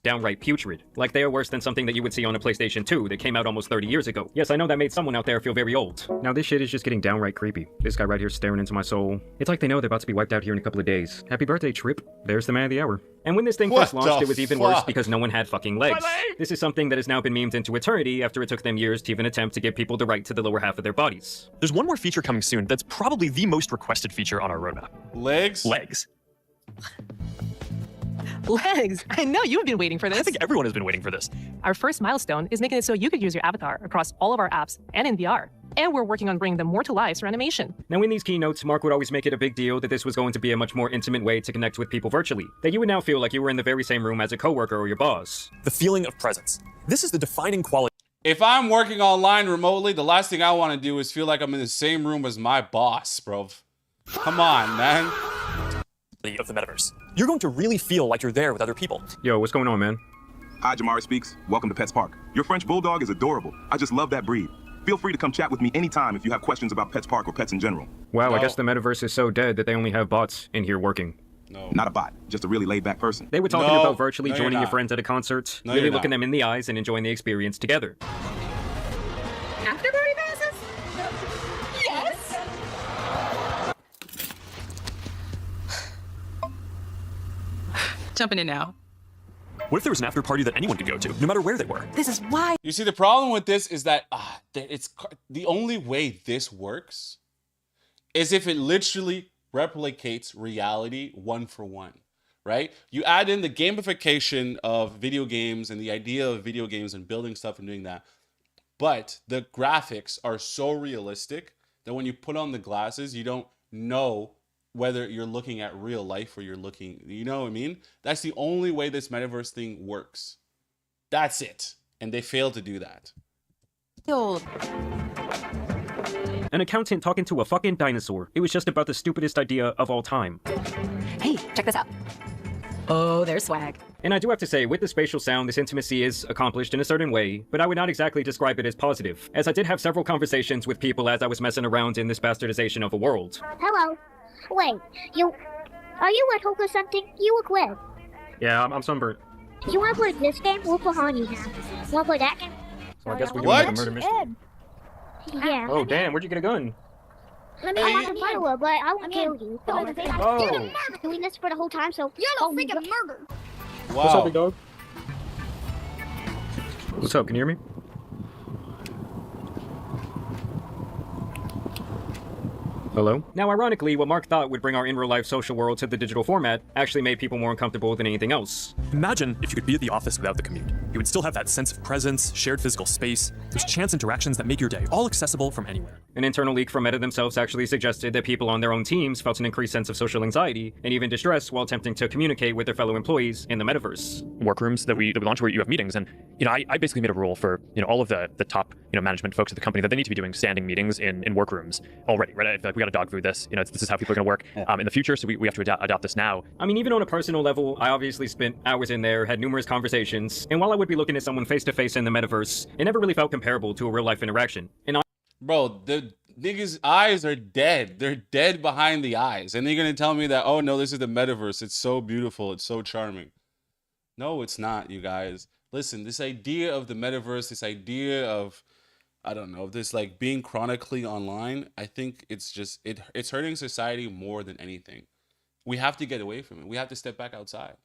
S7: Downright putrid. Like they are worse than something that you would see on a PlayStation 2 that came out almost 30 years ago. Yes, I know that made someone out there feel very old. Now this shit is just getting downright creepy. This guy right here staring into my soul. It's like they know they're about to be wiped out here in a couple of days. Happy birthday, Trip. There's the man of the hour. And when this thing first launched, it was even worse because no one had fucking legs. This is something that has now been memed into eternity after it took them years to even attempt to give people the right to the lower half of their bodies.
S3: There's one more feature coming soon that's probably the most requested feature on our roadmap.
S1: Legs?
S3: Legs.
S15: Legs, I know you've been waiting for this.
S3: I think everyone has been waiting for this.
S15: Our first milestone is making it so you could use your avatar across all of our apps and in VR. And we're working on bringing them more to life through animation.
S7: Now in these keynotes, Mark would always make it a big deal that this was going to be a much more intimate way to connect with people virtually. That you would now feel like you were in the very same room as a coworker or your boss.
S3: The feeling of presence. This is the defining quality.
S1: If I'm working online remotely, the last thing I want to do is feel like I'm in the same room as my boss, bro. Come on, man.
S3: Of the metaverse. You're going to really feel like you're there with other people.
S7: Yo, what's going on, man?
S16: Hi, Jamari speaks. Welcome to Pets Park. Your French Bulldog is adorable. I just love that breed. Feel free to come chat with me anytime if you have questions about Pets Park or pets in general.
S7: Wow, no. I guess the metaverse is so dead that they only have bots in here working.
S16: No. Not a bot, just a really laid-back person.
S7: They were talking about virtually joining your friends at a concert, really looking them in the eyes and enjoying the experience together.
S17: After party passes? Yes!
S15: Jumping in now.
S3: What if there was an after party that anyone could go to, no matter where they were?
S15: This is why.
S1: You see, the problem with this is that it's the only way this works is if it literally replicates reality one for one, right? You add in the gamification of video games and the idea of video games and building stuff and doing that. But the graphics are so realistic that when you put on the glasses, you don't know whether you're looking at real life or you're looking, you know what I mean? That's the only way this metaverse thing works. That's it. And they failed to do that.
S7: An accountant talking to a fucking dinosaur. It was just about the stupidest idea of all time.
S14: Hey, check this out. Oh, there's swag.
S7: And I do have to say, with the spatial sound, this intimacy is accomplished in a certain way, but I would not exactly describe it as positive, as I did have several conversations with people as I was messing around in this bastardization of a world.
S17: Hello. Wait, are you at Hoka something? You look red.
S7: Yeah, I'm sunburnt.
S17: You wanna play this game? We'll put on you now. Wanna play that game?
S7: So I guess we're doing like a murder mystery.
S17: Yeah.
S7: Oh, damn, where'd you get a gun?
S17: Let me have a firework, but I won't kill you.
S7: Oh.
S17: Doing this for the whole time, so you're no freaking murder.
S1: Wow.
S7: What's up, big dog? What's up? Can you hear me? Hello? Now, ironically, what Mark thought would bring our in-real-life social world to the digital format actually made people more uncomfortable than anything else.
S3: Imagine if you could be at the office without the commute. You would still have that sense of presence, shared physical space, those chance interactions that make your day all accessible from anywhere.
S7: An internal leak from Meta themselves actually suggested that people on their own teams felt an increased sense of social anxiety and even distress while attempting to communicate with their fellow employees in the metaverse.
S3: Workrooms that we launch where you have meetings, and I basically made a rule for all of the top management folks at the company that they need to be doing standing meetings in workrooms already, right? I feel like we got to dog food this. This is how people are going to work in the future, so we have to adopt this now.
S7: I mean, even on a personal level, I obviously spent hours in there, had numerous conversations, and while I would be looking at someone face to face in the metaverse, it never really felt comparable to a real life interaction. And
S1: bro, the niggas' eyes are dead. They're dead behind the eyes, and they're gonna tell me that, oh no, this is the metaverse. It's so beautiful. It's so charming. No, it's not, you guys. Listen, this idea of the metaverse, this idea of, I don't know, this like being chronically online, I think it's just, it's hurting society more than anything. We have to get away from it. We have to step back outside.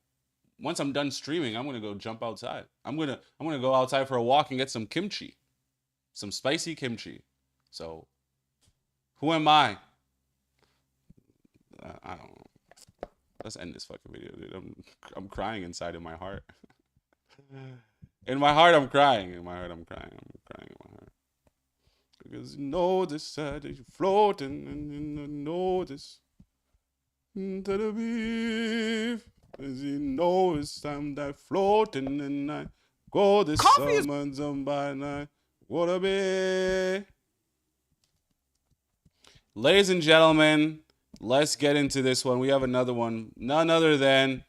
S1: Once I'm done streaming, I'm gonna go jump outside. I'm gonna go outside for a walk and get some kimchi, some spicy kimchi. So, who am I? I don't know. Let's end this fucking video, dude. I'm crying inside in my heart. In my heart, I'm crying. In my heart, I'm crying. I'm crying in my heart. Because you know this that you're floating, and you know this to the beef. As you know it's time that floating, and I go this summer by night. What a be. Ladies and gentlemen, let's get into this one. We have another one, none other than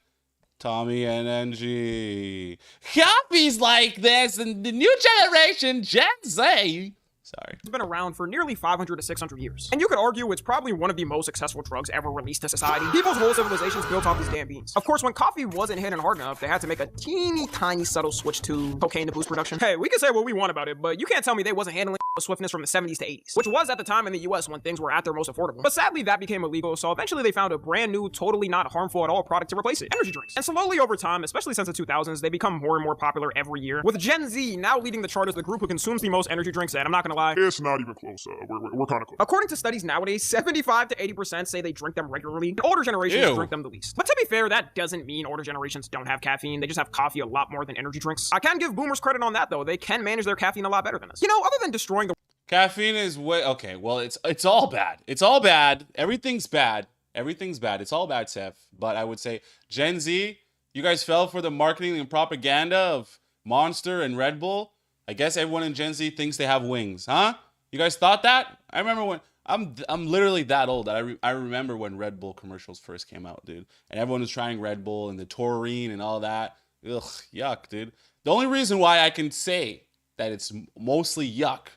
S1: Tommy and NG. Coffee's like this, and the new generation, Gen Z. Sorry.
S18: It's been around for nearly 500 to 600 years. And you could argue it's probably one of the most successful drugs ever released to society. People's whole civilizations built off these damn beans. Of course, when coffee wasn't hitting hard enough, they had to make a teeny tiny subtle switch to cocaine to boost production. Hey, we can say what we want about it, but you can't tell me they wasn't handling swiftness from the 70s to 80s, which was at the time in the US when things were at their most affordable. But sadly, that became illegal, so eventually they found a brand new, totally not harmful at all product to replace it: energy drinks. And slowly over time, especially since the 2000s, they become more and more popular every year, with Gen Z now leading the chart as the group who consumes the most energy drinks. And I'm not gonna lie,
S16: it's not even close. We're kind of close.
S18: According to studies nowadays, 75 to 80% say they drink them regularly. Older generations drink them the least. But to be fair, that doesn't mean older generations don't have caffeine. They just have coffee a lot more than energy drinks. I can give boomers credit on that though. They can manage their caffeine a lot better than us. You know, other than destroying the
S1: caffeine is way okay. Well, it's all bad. It's all bad. Everything's bad. Everything's bad. It's all bad, Seth. But I would say Gen Z, you guys fell for the marketing and propaganda of Monster and Red Bull. I guess everyone in Gen Z thinks they have wings, huh? You guys thought that? I remember when I'm literally that old that I remember when Red Bull commercials first came out, dude. And everyone was trying Red Bull and the taurine and all that. Ugh, yuck, dude. The only reason why I can say that it's mostly yuck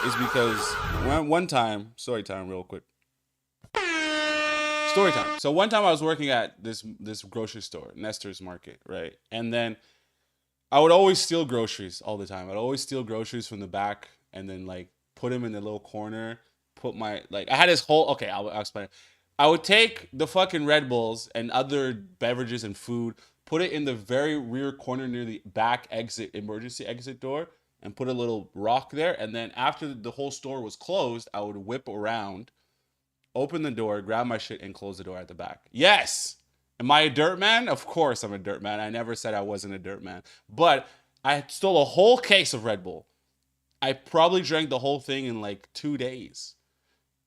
S1: is because one time, story time real quick. Story time. So one time I was working at this grocery store, Nestor's Market, right? And then I would always steal groceries all the time. I'd always steal groceries from the back and then like put them in the little corner, put my, like, I had this whole, okay, I'll explain it. I would take the fucking Red Bulls and other beverages and food, put it in the very rear corner near the back exit, emergency exit door, and put a little rock there. And then after the whole store was closed, I would whip around, open the door, grab my shit, and close the door at the back. Yes! Am I a dirt man? Of course I'm a dirt man. I never said I wasn't a dirt man. But I stole a whole case of Red Bull. I probably drank the whole thing in like 2 days.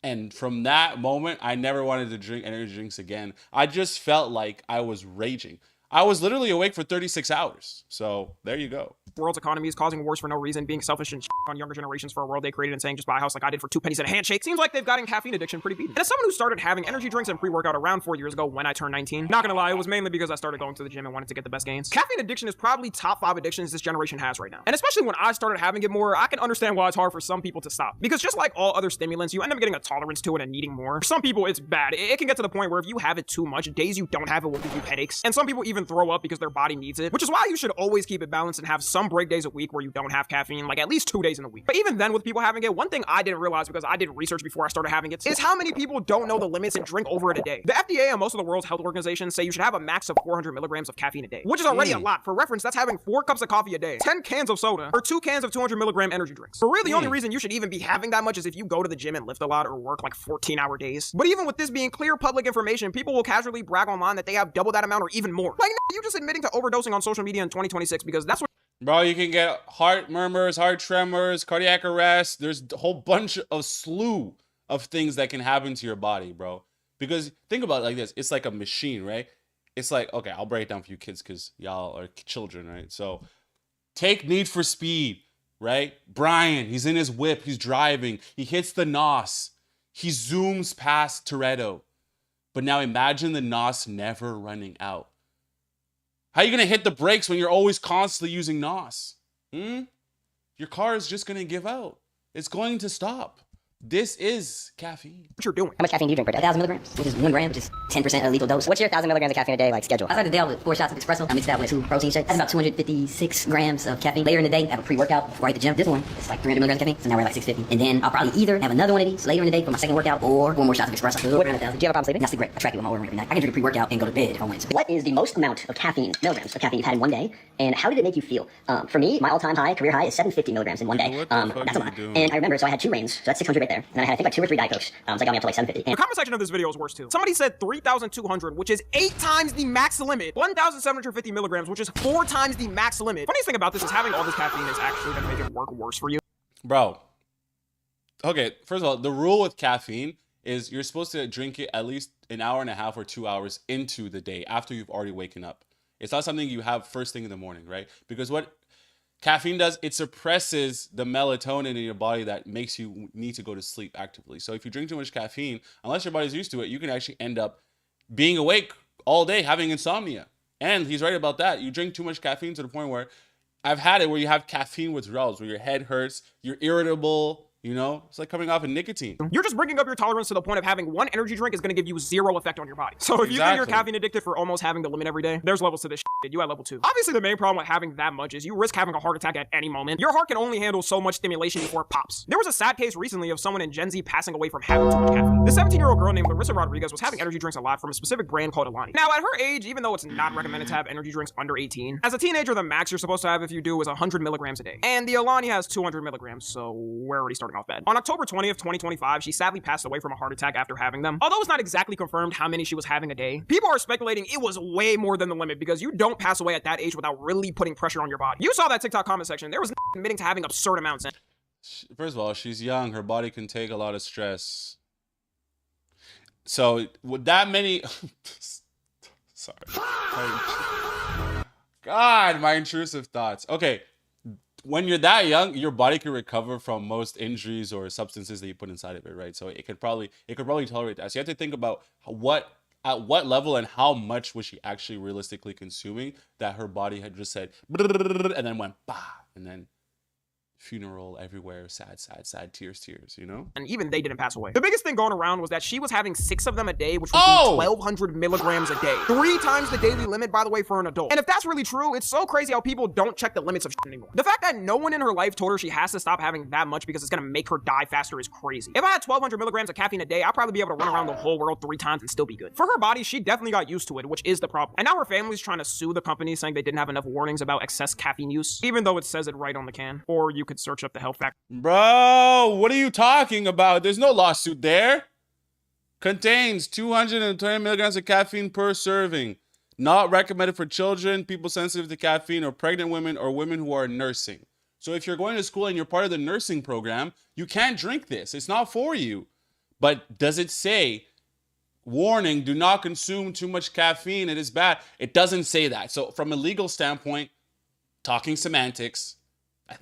S1: And from that moment, I never wanted to drink energy drinks again. I just felt like I was raging. I was literally awake for 36 hours. So there you go.
S18: World's economy is causing wars for no reason, being selfish and on younger generations for a world they created and saying just buy a house like I did for 2 pennies and a handshake. Seems like they've gotten caffeine addiction pretty beat. And as someone who started having energy drinks and pre-workout around 4 years ago when I turned 19, not gonna lie, it was mainly because I started going to the gym and wanted to get the best gains. Caffeine addiction is probably top 5 addictions this generation has right now. And especially when I started having it more, I can understand why it's hard for some people to stop. Because just like all other stimulants, you end up getting a tolerance to it and needing more. For some people, it's bad. It can get to the point where if you have it too much, days you don't have it will give you headaches. And some people even throw up because their body needs it, which is why you should always keep it balanced and have some break days a week where you don't have caffeine, like at least 2 days in a week. But even then, with people having it, one thing I didn't realize because I did research before I started having it is how many people don't know the limits and drink over it a day. The FDA and most of the world's health organizations say you should have a max of 400 milligrams of caffeine a day, which is already a lot. For reference, that's having 4 cups of coffee a day, 10 cans of soda, or 2 cans of 200 milligram energy drinks. But really, the only reason you should even be having that much is if you go to the gym and lift a lot or work like 14-hour days. But even with this being clear public information, people will casually brag online that they have double that amount or even more. Like, you just admitting to overdosing on social media in 2026 because that's what.
S1: Bro, you can get heart murmurs, heart tremors, cardiac arrest. There's a whole bunch of slew of things that can happen to your body, bro. Because think about it like this. It's like a machine, right? It's like, okay, I'll break it down for you kids because y'all are children, right? So take Need for Speed, right? Brian, he's in his whip. He's driving. He hits the NOS. He zooms past Toretto. But now imagine the NOS never running out. How are you going to hit the brakes when you're always constantly using NOS? Your car is just going to give out. It's going to stop. This is caffeine.
S18: What you're doing.
S5: How much caffeine do you drink per day? 1,000 milligrams, which is 1 gram, which is 10% of lethal dose. What's your 1,000 milligrams of caffeine a day like schedule? I started the day with 4 shots of espresso. I mix that with 2 protein shakes. That's about 256 grams of caffeine. Later in the day, I have a pre-workout before I hit the gym. This one, it's like 300 milligrams of caffeine, so now we're like 650. And then I'll probably either have another one of these later in the day for my second workout or 1 more shot of espresso. So 1,000. Do you have a problem sleeping? Not sleep great. I track it with my order every night. I can drink a pre-workout and go to bed if I want to. What is the most amount of caffeine, milligrams of caffeine you've had in one day, and how did it make you feel? For me, my all-time high, career high, is 750 milligrams in one day. That's a lot. And I remember, so I had 2 reigns, so that's 600 right there. And then I had, I think, like 2 or 3 Diet Cokes. So that got me up to like 750.
S18: The comment section of this video is worse too. Somebody said 3,200, which is 8 times the max limit. 1,750 milligrams, which is 4 times the max limit. Funniest thing about this is having all this caffeine is actually going to make it work worse for you.
S1: Bro. Okay, first of all, the rule with caffeine is you're supposed to drink it at least an hour and a half or 2 hours into the day after you've already waken up. It's not something you have first thing in the morning, right? Because what caffeine does, it suppresses the melatonin in your body that makes you need to go to sleep actively. So if you drink too much caffeine, unless your body's used to it, you can actually end up being awake all day, having insomnia. And he's right about that. You drink too much caffeine to the point where I've had it where you have caffeine withdrawals, where your head hurts, you're irritable, You know, it's like coming off of nicotine.
S18: You're just bringing up your tolerance to the point of having one energy drink is going to give you zero effect on your body. So if you think you're caffeine addicted for almost having the limit every day, there's levels to this shit. You at level 2. Obviously, the main problem with having that much is you risk having a heart attack at any moment. Your heart can only handle so much stimulation before it pops. There was a sad case recently of someone in Gen Z passing away from having too much caffeine. This 17-year-old girl named Larissa Rodriguez was having energy drinks a lot from a specific brand called Alani. Now, at her age, even though it's not recommended to have energy drinks under 18, as a teenager, the max you're supposed to have if you do is 100 milligrams a day. And the Alani has 200 milligrams, so we're already starting off bad. On October 20th, 2025, she sadly passed away from a heart attack after having them. Although it's not exactly confirmed how many she was having a day, people are speculating it was way more than the limit because you don't pass away at that age without really putting pressure on your body. You saw that TikTok comment section. There was admitting to having absurd amounts.
S1: First of all, she's young. Her body can take a lot of stress. So with that many... Sorry. God, my intrusive thoughts. Okay. When you're that young, your body can recover from most injuries or substances that you put inside of it, right? So it could probably tolerate that. So you have to think about at what level and how much was she actually realistically consuming that her body had just said and then went bah, and then funeral everywhere, sad, tears, you know?
S18: And even they didn't pass away. The biggest thing going around was that she was having 6 of them a day, which would be 1,200 milligrams a day. 3 times the daily limit, by the way, for an adult. And if that's really true, it's so crazy how people don't check the limits of shit anymore. The fact that no one in her life told her she has to stop having that much because it's gonna make her die faster is crazy. If I had 1,200 milligrams of caffeine a day, I'd probably be able to run around the whole world 3 times and still be good. For her body, she definitely got used to it, which is the problem. And now her family's trying to sue the company, saying they didn't have enough warnings about excess caffeine use, even though it says it right on the can. Or you could search up the health factor.
S1: Bro, what are you talking about? There's no lawsuit there. Contains 220 milligrams of caffeine per serving. Not recommended for children, people sensitive to caffeine, or pregnant women, or women who are nursing. So if you're going to school and you're part of the nursing program, you can't drink this. It's not for you. But does it say, warning, do not consume too much caffeine, it is bad? It doesn't say that. So from a legal standpoint, talking semantics, I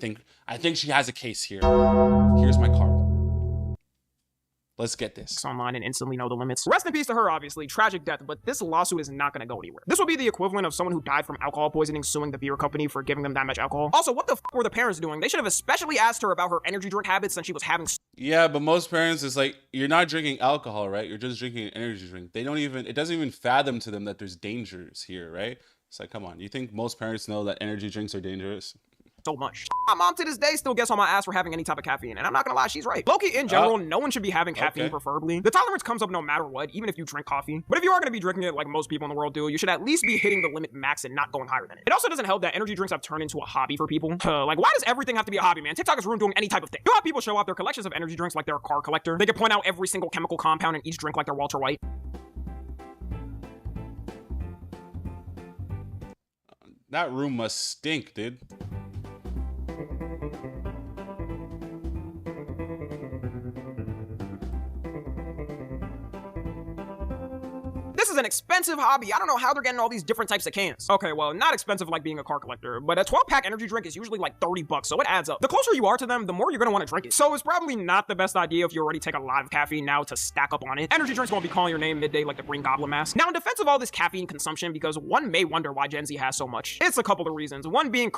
S1: think she has a case here. Here's my card. Let's get this.
S18: Online and instantly know the limits. Rest in peace to her, obviously. Tragic death, but this lawsuit is not going to go anywhere. This will be the equivalent of someone who died from alcohol poisoning suing the beer company for giving them that much alcohol. Also, what the f were the parents doing? They should have especially asked her about her energy drink habits since she was having...
S1: Yeah, but most parents, it's like, you're not drinking alcohol, right? You're just drinking an energy drink. They don't even... It doesn't even fathom to them that there's dangers here, right? It's like, come on. You think most parents know that energy drinks are dangerous?
S18: So much. My mom to this day still gets on my ass for having any type of caffeine, and I'm not gonna lie, she's right. Low-key, in general, no one should be having caffeine preferably. The tolerance comes up no matter what, even if you drink coffee. But if you are gonna be drinking it like most people in the world do, you should at least be hitting the limit max and not going higher than it. It also doesn't help that energy drinks have turned into a hobby for people. Like, why does everything have to be a hobby, man? TikTok is ruined doing any type of thing. You have people show off their collections of energy drinks like they're a car collector. They can point out every single chemical compound in each drink like they're Walter White.
S1: That room must stink, dude.
S18: This is an expensive hobby. I don't know how they're getting all these different types of cans. Okay, well, not expensive like being a car collector, but a 12-pack energy drink is usually like 30 bucks, so it adds up. The closer you are to them, the more you're gonna want to drink it. So it's probably not the best idea if you already take a lot of caffeine now to stack up on it. Energy drinks won't be calling your name midday like the Green Goblin mask. Now, in defense of all this caffeine consumption, because one may wonder why Gen Z has so much, it's a couple of reasons. One being...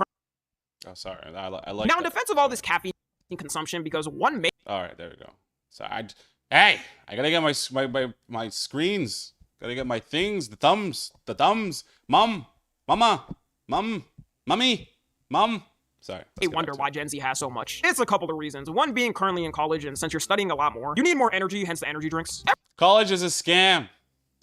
S1: Oh, sorry. I like
S18: Now, in defense of all this caffeine consumption, because one may...
S1: All right, there we go. So I gotta get my screens. Gotta get my things, the thumbs, mom, mama, mom, mommy, mom. Sorry.
S18: I wonder why Gen Z has so much. It's a couple of reasons. One being currently in college, and since you're studying a lot more, you need more energy, hence the energy drinks.
S1: College is a scam.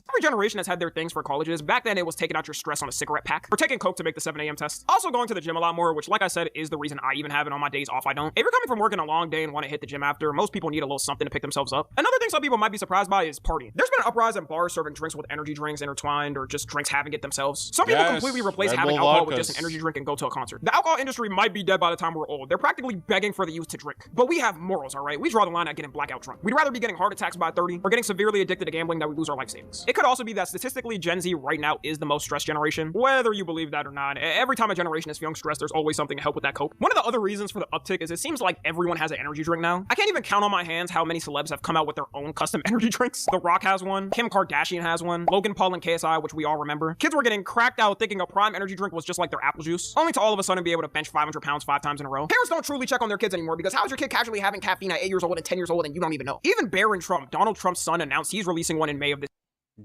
S18: Every generation has had their things for colleges. Back then, it was taking out your stress on a cigarette pack, or taking coke to make the 7 a.m. test. Also going to the gym a lot more, which, like I said, is the reason I even have it on my days off I don't. If you're coming from working a long day and want to hit the gym after, most people need a little something to pick themselves up. Another thing some people might be surprised by is partying. There's been an uprise in bars serving drinks with energy drinks intertwined, or just drinks having it themselves. Some people completely replace having alcohol with just an energy drink and go to a concert. The alcohol industry might be dead by the time we're old. They're practically begging for the youth to drink. But we have morals, alright? We draw the line at getting blackout drunk. We'd rather be getting heart attacks by 30, or getting severely addicted to gambling that we lose our life savings. It could also be that statistically Gen Z right now is the most stressed generation. Whether you believe that or not, every time a generation is feeling stressed, there's always something to help with that cope. One of the other reasons for the uptick is it seems like everyone has an energy drink now. I can't even count on my hands how many celebs have come out with their own custom energy drinks. The Rock has one, Kim Kardashian has one, Logan Paul and KSI, which we all remember. Kids were getting cracked out thinking a Prime energy drink was just like their apple juice, only to all of a sudden be able to bench 500 pounds 5 times in a row. Parents don't truly check on their kids anymore because how's your kid casually having caffeine at 8 years old and 10 years old and you don't even know? Even Barron Trump, Donald Trump's son, announced he's releasing one in May of this.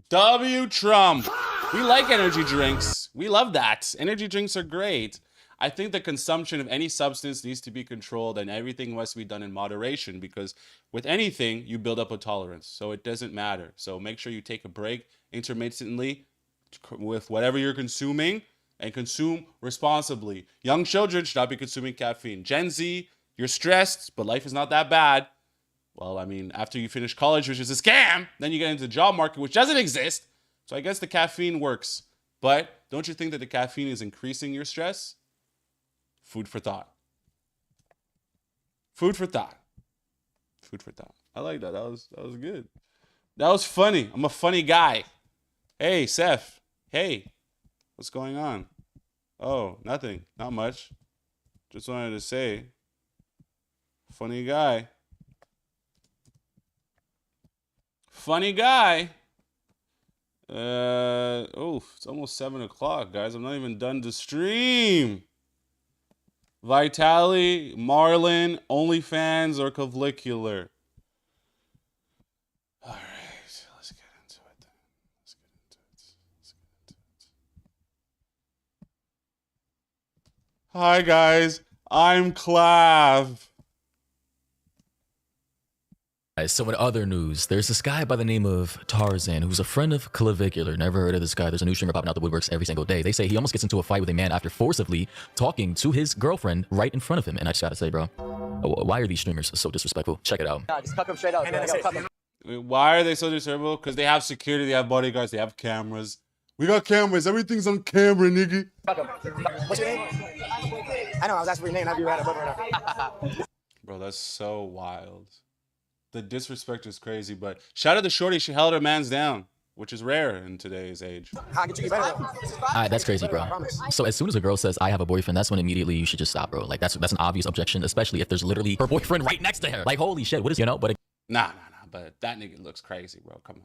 S1: W. Trump. We like energy drinks. We love that. Energy drinks are great. I think the consumption of any substance needs to be controlled and everything must be done in moderation because with anything, you build up a tolerance. So it doesn't matter. So make sure you take a break intermittently with whatever you're consuming and consume responsibly. Young children should not be consuming caffeine. Gen Z, you're stressed, but life is not that bad. Well, I mean, after you finish college, which is a scam, then you get into the job market, which doesn't exist. So I guess the caffeine works. But don't you think that the caffeine is increasing your stress? Food for thought. Food for thought. Food for thought. I like that. That was good. That was funny. I'm a funny guy. Hey, Seth. Hey. What's going on? Oh, nothing. Not much. Just wanted to say. Funny guy. Funny guy. Oh, it's almost 7 o'clock, guys. I'm not even done to stream. Vitali, Marlin, OnlyFans, or Cavlicular? All right, let's get into it then. Let's get into it. Hi, guys. I'm Clav.
S19: So in other news, there's this guy by the name of Tarzan who's a friend of Clavicular. Never heard of this guy. There's a new streamer popping out the woodworks every single day. They say he almost gets into a fight with a man after forcibly talking to his girlfriend right in front of him. And I just gotta say, bro, why are these streamers so disrespectful? Check it out.
S6: Nah, just cut them straight out.
S1: Why are they so disrespectful? Because they have security, they have bodyguards, they have cameras. We got cameras. Everything's on camera, nigga.
S6: What's your name? I know, I was asking for your name. I'd be right above right now.
S1: Bro, that's so wild. The disrespect is crazy, but shout out to Shorty. She held her mans down, which is rare in today's age.
S6: How could you get better?
S19: That's crazy, bro. So as soon as a girl says, I have a boyfriend, that's when immediately you should just stop, bro. Like, that's an obvious objection, especially if there's literally her boyfriend right next to her. Like, holy shit, what is, but...
S1: Nah, but that nigga looks crazy, bro. Come on.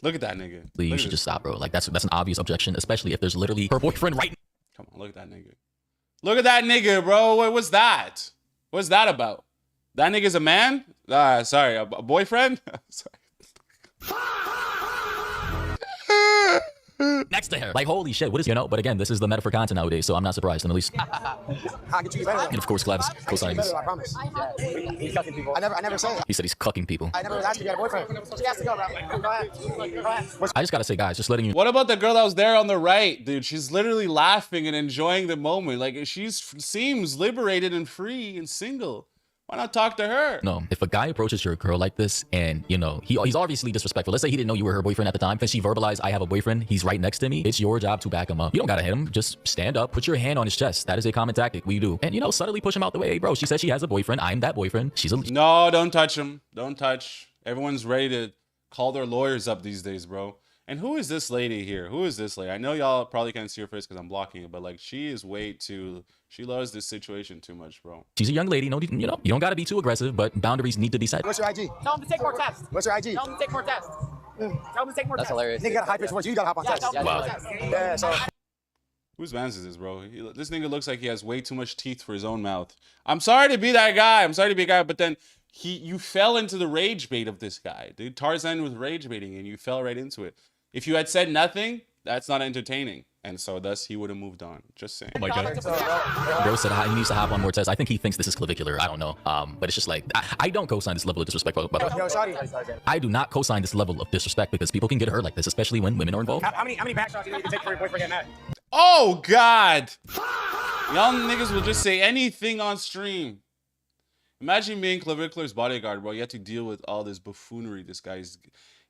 S1: Look at that nigga.
S19: You should just stop, bro. Like, that's an obvious objection, especially if there's literally her boyfriend right...
S1: Come on, look at that nigga. Look at that nigga, bro. What's that? What's that about? That nigga's a man? Sorry, a boyfriend? Sorry.
S19: Next to her. Like, holy shit, what is, but again, this is the meta for content nowadays, so I'm not surprised, at least.
S6: How could you get better?
S19: And of course, Clav's co-signing this.
S6: I promise. He's cucking people. I never said that.
S19: He said he's cucking people.
S6: I never asked if you had a boyfriend. She has to go, bro. Go ahead.
S19: I just gotta say, guys, just letting you...
S1: What about the girl that was there on the right, dude? She's literally laughing and enjoying the moment. Like, she seems liberated and free and single. Why not talk to her?
S19: No, if a guy approaches your girl like this and, he's obviously disrespectful. Let's say he didn't know you were her boyfriend at the time. Then she verbalized, I have a boyfriend. He's right next to me. It's your job to back him up. You don't gotta hit him. Just stand up, put your hand on his chest. That is a common tactic we do. And, subtly push him out the way. Hey, bro, she said she has a boyfriend. I'm that boyfriend. She's a...
S1: No, don't touch him. Don't touch. Everyone's ready to call their lawyers up these days, bro. And who is this lady here? Who is this lady? I know y'all probably can't see her face because I'm blocking it, but like she is way too... She loves this situation too much, bro.
S19: She's a young lady. No, you don't gotta be too aggressive, but boundaries need to be set.
S6: What's your IG?
S10: Tell him to take more tests.
S6: What's your IG?
S10: Tell him to take more tests. Tell him to take more tests.
S6: That's hilarious. Nigga got a high pitch voice. You gotta hop on tests.
S19: Wow.
S6: Yeah, so...
S1: Whose mans is this, bro? This nigga looks like he has way too much teeth for his own mouth. I'm sorry to be that guy. I'm sorry to be a guy, but then you fell into the rage bait of this guy, dude. Tarzan was rage baiting and you fell right into it. If you had said nothing, that's not entertaining. And so thus he would have moved on. Just saying.
S19: Oh my God. Bro said he needs to hop on more tests. I think he thinks this is clavicular. I don't know. But it's just like, I don't co-sign this level of disrespect. I do not co-sign this level of disrespect because people can get hurt like this, especially when women are involved.
S6: How many back shots do you take for your boyfriend getting mad?
S1: Oh God. Y'all niggas will just say anything on stream. Imagine being Clavicular's bodyguard, bro. You have to deal with all this buffoonery this guy's...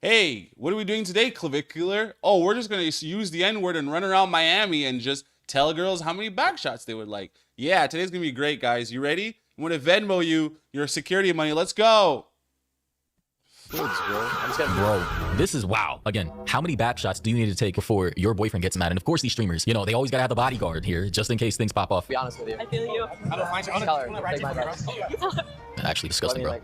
S1: Hey, what are we doing today, Clavicular? Oh, we're just going to use the N-word and run around Miami and just tell girls how many back shots they would like. Yeah, today's going to be great, guys. You ready? I'm going to Venmo you your security money. Let's go. Foods, bro.
S19: Bro, this is wow. Again, how many back shots do you need to take before your boyfriend gets mad? And of course, these streamers, you know, they always gotta have the bodyguard here just in case things pop off.
S13: Be honest with you.
S10: I feel you.
S13: I don't find you.
S19: Actually disgusting, bro.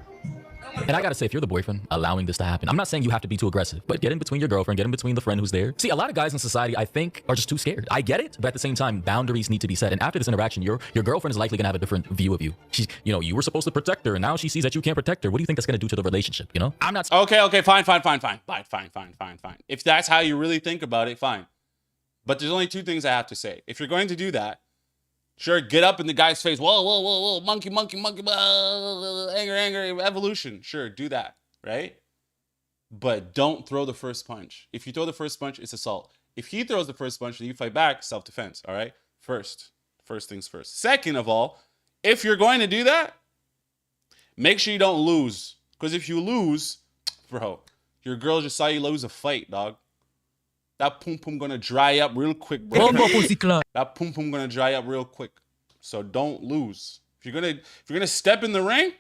S19: And I gotta say, if you're the boyfriend allowing this to happen, I'm not saying you have to be too aggressive, but get in between your girlfriend, get in between the friend who's there. See, a lot of guys in society, I think, are just too scared. I get it, but at the same time, boundaries need to be set. And after this interaction, your girlfriend is likely gonna have a different view of you. She's, you know, you were supposed to protect her, and now she sees that you can't protect her. What do you think that's gonna do to the relationship? You know, I'm not.
S1: Okay, fine. If that's how you really think about it, fine. But there's only two things I have to say. If you're going to do that, sure, get up in the guy's face. Whoa, monkey, anger, evolution. Sure, do that, right? But don't throw the first punch. If you throw the first punch, it's assault. If he throws the first punch and you fight back, self-defense, all right? First things first. Second of all, if you're going to do that, make sure you don't lose. Because if you lose, bro, your girl just saw you lose a fight, dog. That pum gonna dry up real quick, bro. That pum gonna dry up real quick. So don't lose. If you're gonna step in the ring,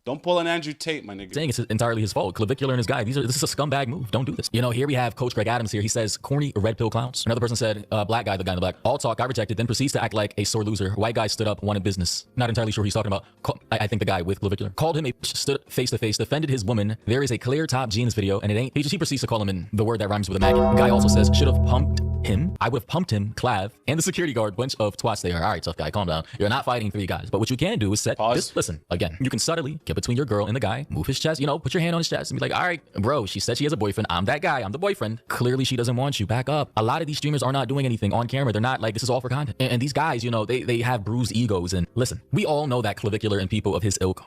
S1: don't pull an Andrew Tate, my nigga.
S19: Saying it's entirely his fault. Clavicular and his guy. This is a scumbag move. Don't do this. You know, here we have Coach Greg Adams here. He says, corny red pill clowns. Another person said, black guy, the guy in the black. All talk, got rejected, then proceeds to act like a sore loser. White guy stood up, wanted business. Not entirely sure who he's talking about. I think the guy with clavicular. Called him stood face to face, defended his woman. There is a clear top G in this video, and it ain't. He proceeds to call him in the word that rhymes with a maggot. Guy also says, should have pumped him. I would have pumped him, Clav, and the security guard. Bunch of twats they are. All right, tough guy, calm down. You're not fighting 3 guys. But what you can do is set this. Listen, again, you can subtly get between your girl and the guy, move his chest, you know, put your hand on his chest and be like, all right, bro, she said she has a boyfriend. I'm that guy. I'm the boyfriend. Clearly, she doesn't want you. Back up. A lot of these streamers are not doing anything on camera. They're not like, this is all for content. And these guys, you know, they have bruised egos. And listen, we all know that clavicular and people of his ilk.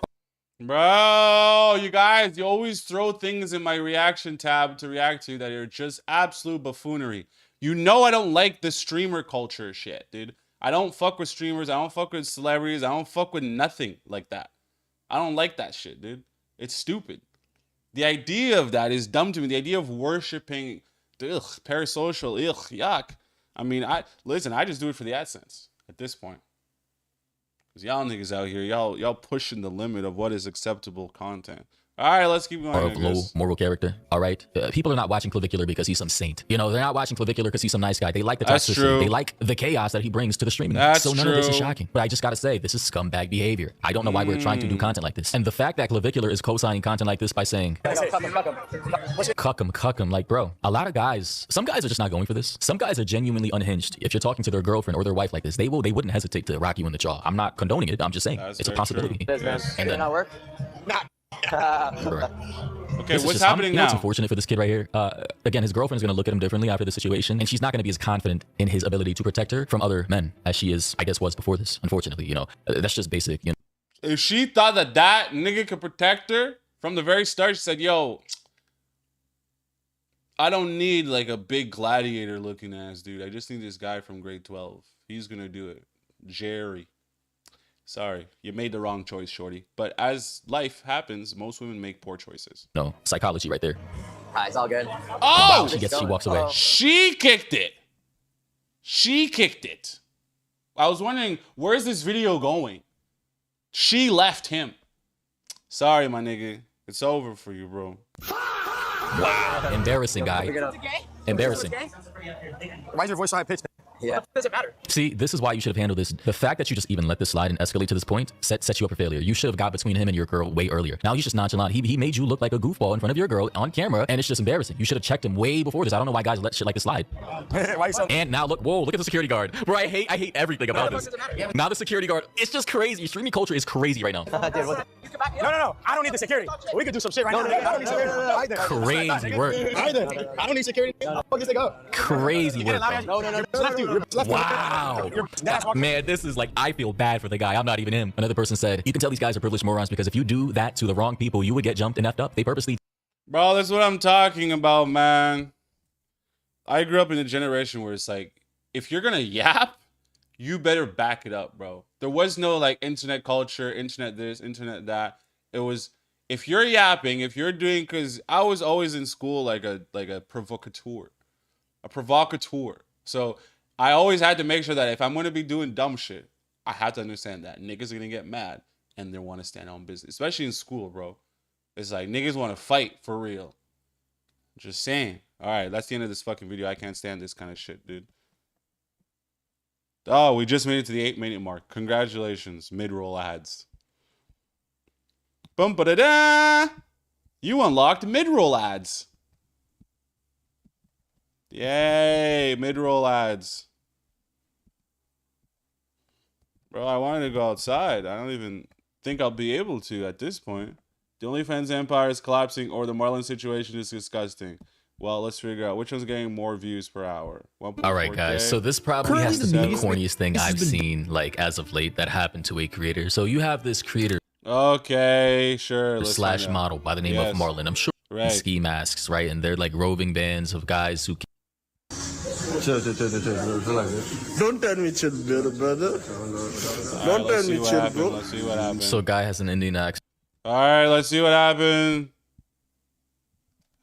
S1: Bro, you guys, you always throw things in my reaction tab to react to that are just absolute buffoonery. You know I don't like the streamer culture shit, dude. I don't fuck with streamers. I don't fuck with celebrities. I don't fuck with nothing like that. I don't like that shit, dude. It's stupid. The idea of that is dumb to me. The idea of worshiping, parasocial, yuck. I mean, I just do it for the AdSense at this point. Because y'all niggas out here, y'all pushing the limit of what is acceptable content. All right, let's keep going.
S19: Of low moral character. All right. People are not watching Clavicular because he's some saint. You know, they're not watching Clavicular because he's some nice guy. They like the toxicity. They like the chaos that he brings to the streaming. So none of this is shocking. But I just got to say, this is scumbag behavior. I don't know why we're trying to do content like this. And the fact that Clavicular is co-signing content like this by saying, cuck him. Like, bro, a lot of guys, some guys are just not going for this. Some guys are genuinely unhinged. If you're talking to their girlfriend or their wife like this, they wouldn't hesitate to rock you in the jaw. I'm not condoning it. I'm just saying it's a possibility.
S13: And then not work?
S1: Okay, what's happening now?
S19: It's unfortunate for this kid right here. Again, his girlfriend is going to look at him differently after the situation, and she's not going to be as confident in his ability to protect her from other men as she is, I guess, was before this. Unfortunately, you know, that's just basic. You know,
S1: if she thought that nigga could protect her from the very start, she said, "Yo, I don't need like a big gladiator looking ass dude. I just need this guy from grade 12. He's gonna do it, Jerry." Sorry, you made the wrong choice, shorty. But as life happens, most women make poor choices.
S19: No, psychology right there.
S13: It's all good.
S1: Oh!
S19: She walks away.
S1: She kicked it. I was wondering, where's this video going? She left him. Sorry, my nigga. It's over for you, bro.
S19: Wow. Embarrassing, guy. Embarrassing.
S6: Why is your voice so high pitched?
S13: Yeah.
S10: Doesn't matter.
S19: See, this is why you should have handled this. The fact that you just even let this slide and escalate to this point sets you up for failure. You should have got between him and your girl way earlier. Now he's just nonchalant. He made you look like a goofball in front of your girl on camera, and it's just embarrassing. You should have checked him way before this. I don't know why guys let shit like this slide. And now look at the security guard. Bro, I hate everything about this. Now the security guard, it's just crazy. Streaming culture is crazy right now.
S6: No. I don't need the security. We could do some shit right now. I don't need security.
S19: Crazy work.
S6: I don't need security. How the fuck is it go?
S19: Crazy work.
S6: No.
S19: Wow. Man, this is like, I feel bad for the guy. I'm not even him. Another person said, you can tell these guys are privileged morons because if you do that to the wrong people, you would get jumped and effed up. They purposely.
S1: Bro, that's what I'm talking about, man. I grew up in a generation where it's like, if you're gonna yap, you better back it up, bro. There was no like internet culture, internet this, internet that. It was, if you're yapping, if you're doing, because I was always in school like a provocateur. So I always had to make sure that if I'm going to be doing dumb shit, I have to understand that niggas are going to get mad and they want to stand on business, especially in school, bro. It's like niggas want to fight for real. Just saying. All right, that's the end of this fucking video. I can't stand this kind of shit, dude. Oh, we just made it to the 8-minute mark. Congratulations, mid-roll ads. Bum ba da da. You unlocked mid-roll ads. Yay, mid-roll ads. Bro, I wanted to go outside. I don't even think I'll be able to at this point. The OnlyFans empire is collapsing or the Marlon situation is disgusting. Well, let's figure out which one's getting more views per hour.
S19: All right, guys. So this probably has to be the corniest thing I've seen, like, as of late that happened to a creator. So you have this creator.
S1: Okay, sure.
S19: Slash model by the name of Marlon. I'm sure ski masks, right? And they're like roving bands of guys who.
S20: Chill. Don't tell me chill, brother. Don't tell me chill, bro.
S1: Let's see what happens.
S19: So guy has an Indian accent.
S1: All right, let's see what happened.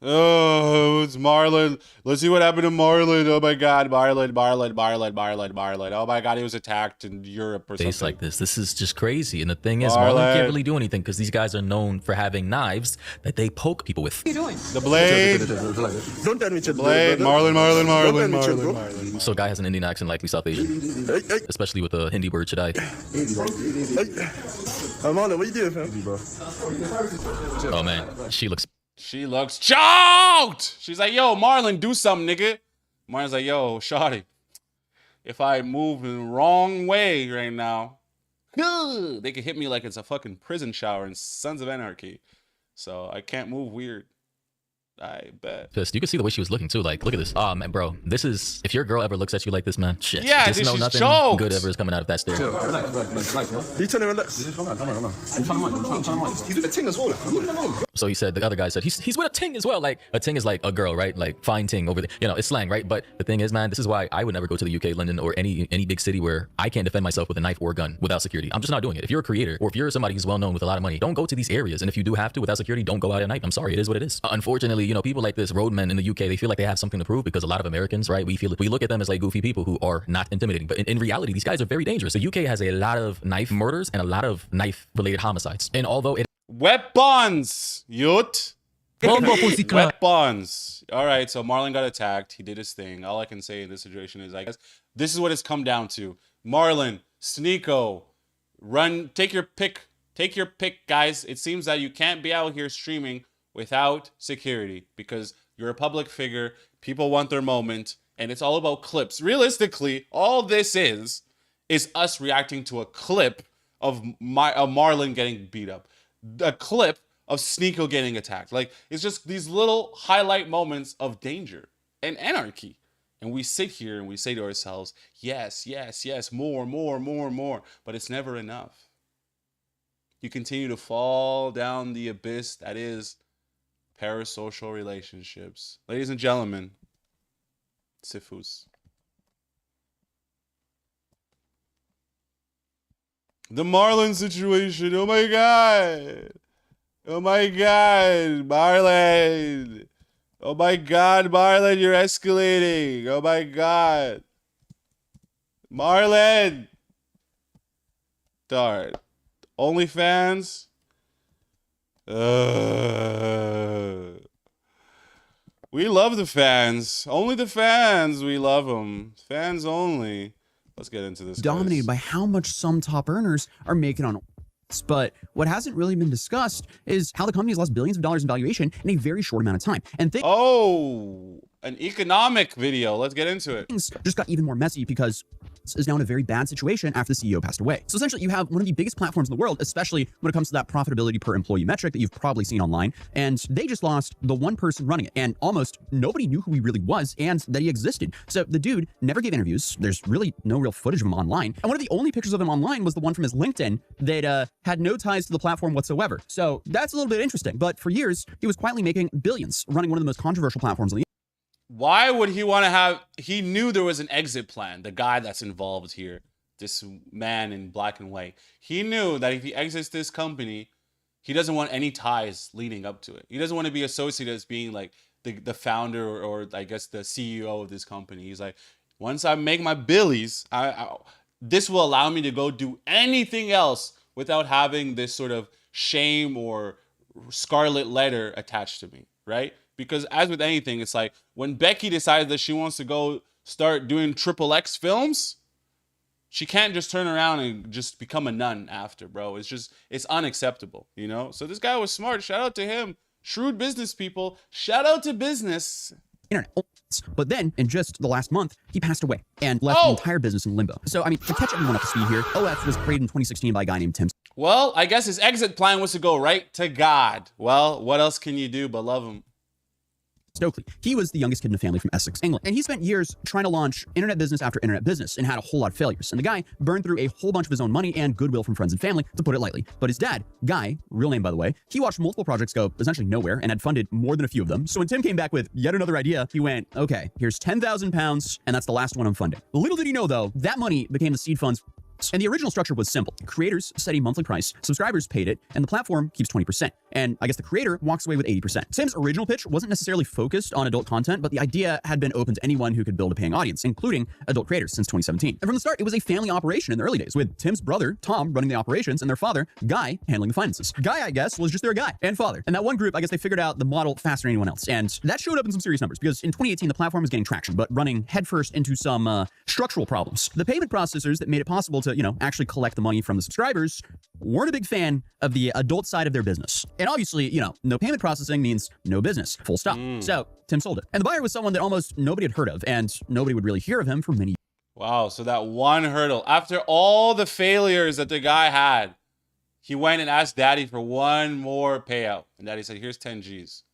S1: Oh, it's Marlon. Let's see what happened to Marlon. Oh my God, Marlon. Oh my God, he was attacked in Europe or something.
S19: Like this. This is just crazy. And the thing is, Marlon can't really do anything because these guys are known for having knives that they poke people with.
S20: What are you doing?
S1: The blade.
S20: Don't tell me chill,
S1: blade. Marlon.
S19: So guy has an Indian accent, likely South Asian, especially with the Hindi word Chadai.
S20: Marlon, what you doing, fam?
S19: Oh man, she looks
S1: choked. She's like, yo, Marlon, do something, nigga. Marlon's like, yo, shawty, if I move in the wrong way right now, they could hit me like it's a fucking prison shower in Sons of Anarchy. So I can't move weird. I bet.
S19: Pissed. You can see the way she was looking too. Like, look at this. Oh man, bro, this is, if your girl ever looks at you like this, man, shit.
S1: Yeah,
S19: just know nothing good ever is coming out of that stare.
S20: You trying to relax? He's with a ting as well.
S19: So he said, the other guy said, he's with a ting as well. Like, a ting is like a girl, right? Like, fine ting over there. You know, it's slang, right? But the thing is, man, this is why I would never go to the UK, London, or any big city where I can't defend myself with a knife or a gun without security. I'm just not doing it. If you're a creator, or if you're somebody who's well known with a lot of money, don't go to these areas. And if you do have to without security, don't go out at night. I'm sorry, it is what it is. Unfortunately, you know, people like this roadmen in the UK, they feel like they have something to prove because a lot of Americans, right? We look at them as like goofy people who are not intimidating. But in reality, these guys are very dangerous. The UK has a lot of knife murders and a lot of knife-related homicides. And although it
S1: weapons, youth. Weapons. All right, so Marlon got attacked. He did his thing. All I can say in this situation is, I guess this is what it's come down to. Marlon, Sneeko, run. Take your pick. Take your pick, guys. It seems that you can't be out here streaming without security because you're a public figure. People want their moment, and it's all about clips. Realistically, all this is us reacting to a clip of Marlon getting beat up, a clip of Sneeko getting attacked. Like, it's just these little highlight moments of danger and anarchy. And we sit here and we say to ourselves, yes, more. But it's never enough. You continue to fall down the abyss that is parasocial relationships. Ladies and gentlemen, xCephasx. The Marlon situation. Oh my God. Marlon. Oh my God, Marlon, you're escalating. Oh my God. Marlon. Darn. OnlyFans. We love the fans. Only the fans. We love them. Fans only. Let's get into this.
S21: Dominated by how much some top earners are making on. But what hasn't really been discussed is how the company has lost billions of dollars in valuation in a very short amount of time. And
S1: an economic video. Let's get into it.
S21: Things just got even more messy because is now in a very bad situation after the CEO passed away. So essentially you have one of the biggest platforms in the world, especially when it comes to that profitability per employee metric that you've probably seen online. And they just lost the one person running it. And almost nobody knew who he really was and that he existed. So the dude never gave interviews. There's really no real footage of him online. And one of the only pictures of him online was the one from his LinkedIn that had no ties to the platform whatsoever. So that's a little bit interesting. But for years, he was quietly making billions running one of the most controversial platforms on the
S1: Why would he want to have... He knew there was an exit plan. The guy that's involved here, this man in black and white. He knew that if he exits this company, he doesn't want any ties leading up to it. He doesn't want to be associated as being like the founder or I guess the CEO of this company. He's like, once I make my billies, this will allow me to go do anything else without having this sort of shame or scarlet letter attached to me, right? Because as with anything, it's like when Becky decides that she wants to go start doing XXX films, she can't just turn around and just become a nun after, bro. It's unacceptable, you know? So this guy was smart. Shout out to him. Shrewd business people. Shout out to business.
S21: Internet. But then, in just the last month, he passed away and left the entire business in limbo. So, I mean, to catch everyone up to speed here, OF was created in 2016 by a guy named Tim.
S1: Well, I guess his exit plan was to go right to God. Well, what else can you do but love him?
S21: Stokely. He was the youngest kid in the family from Essex, England, and he spent years trying to launch internet business after internet business and had a whole lot of failures. And the guy burned through a whole bunch of his own money and goodwill from friends and family, to put it lightly. But his dad, Guy, real name by the way, he watched multiple projects go essentially nowhere and had funded more than a few of them. So when Tim came back with yet another idea, he went, okay, here's £10,000 and that's the last one I'm funding. Little did he know though, that money became the seed funds. And the original structure was simple. Creators set a monthly price, subscribers paid it, and the platform keeps 20%. And I guess the creator walks away with 80%. Tim's original pitch wasn't necessarily focused on adult content, but the idea had been open to anyone who could build a paying audience, including adult creators since 2017. And from the start, it was a family operation in the early days, with Tim's brother, Tom, running the operations, and their father, Guy, handling the finances. Guy, I guess, was just their guy and father. And that one group, I guess they figured out the model faster than anyone else. And that showed up in some serious numbers, because in 2018, the platform was getting traction, but running headfirst into some structural problems. The payment processors that made it possible to, actually collect the money from the subscribers weren't a big fan of the adult side of their business. And obviously, no payment processing means no business, full stop. So Tim sold it. And the buyer was someone that almost nobody had heard of, and nobody would really hear of him for many years.
S1: Wow, so that one hurdle, after all the failures that the guy had, he went and asked daddy for one more payout. And daddy said, here's 10 G's.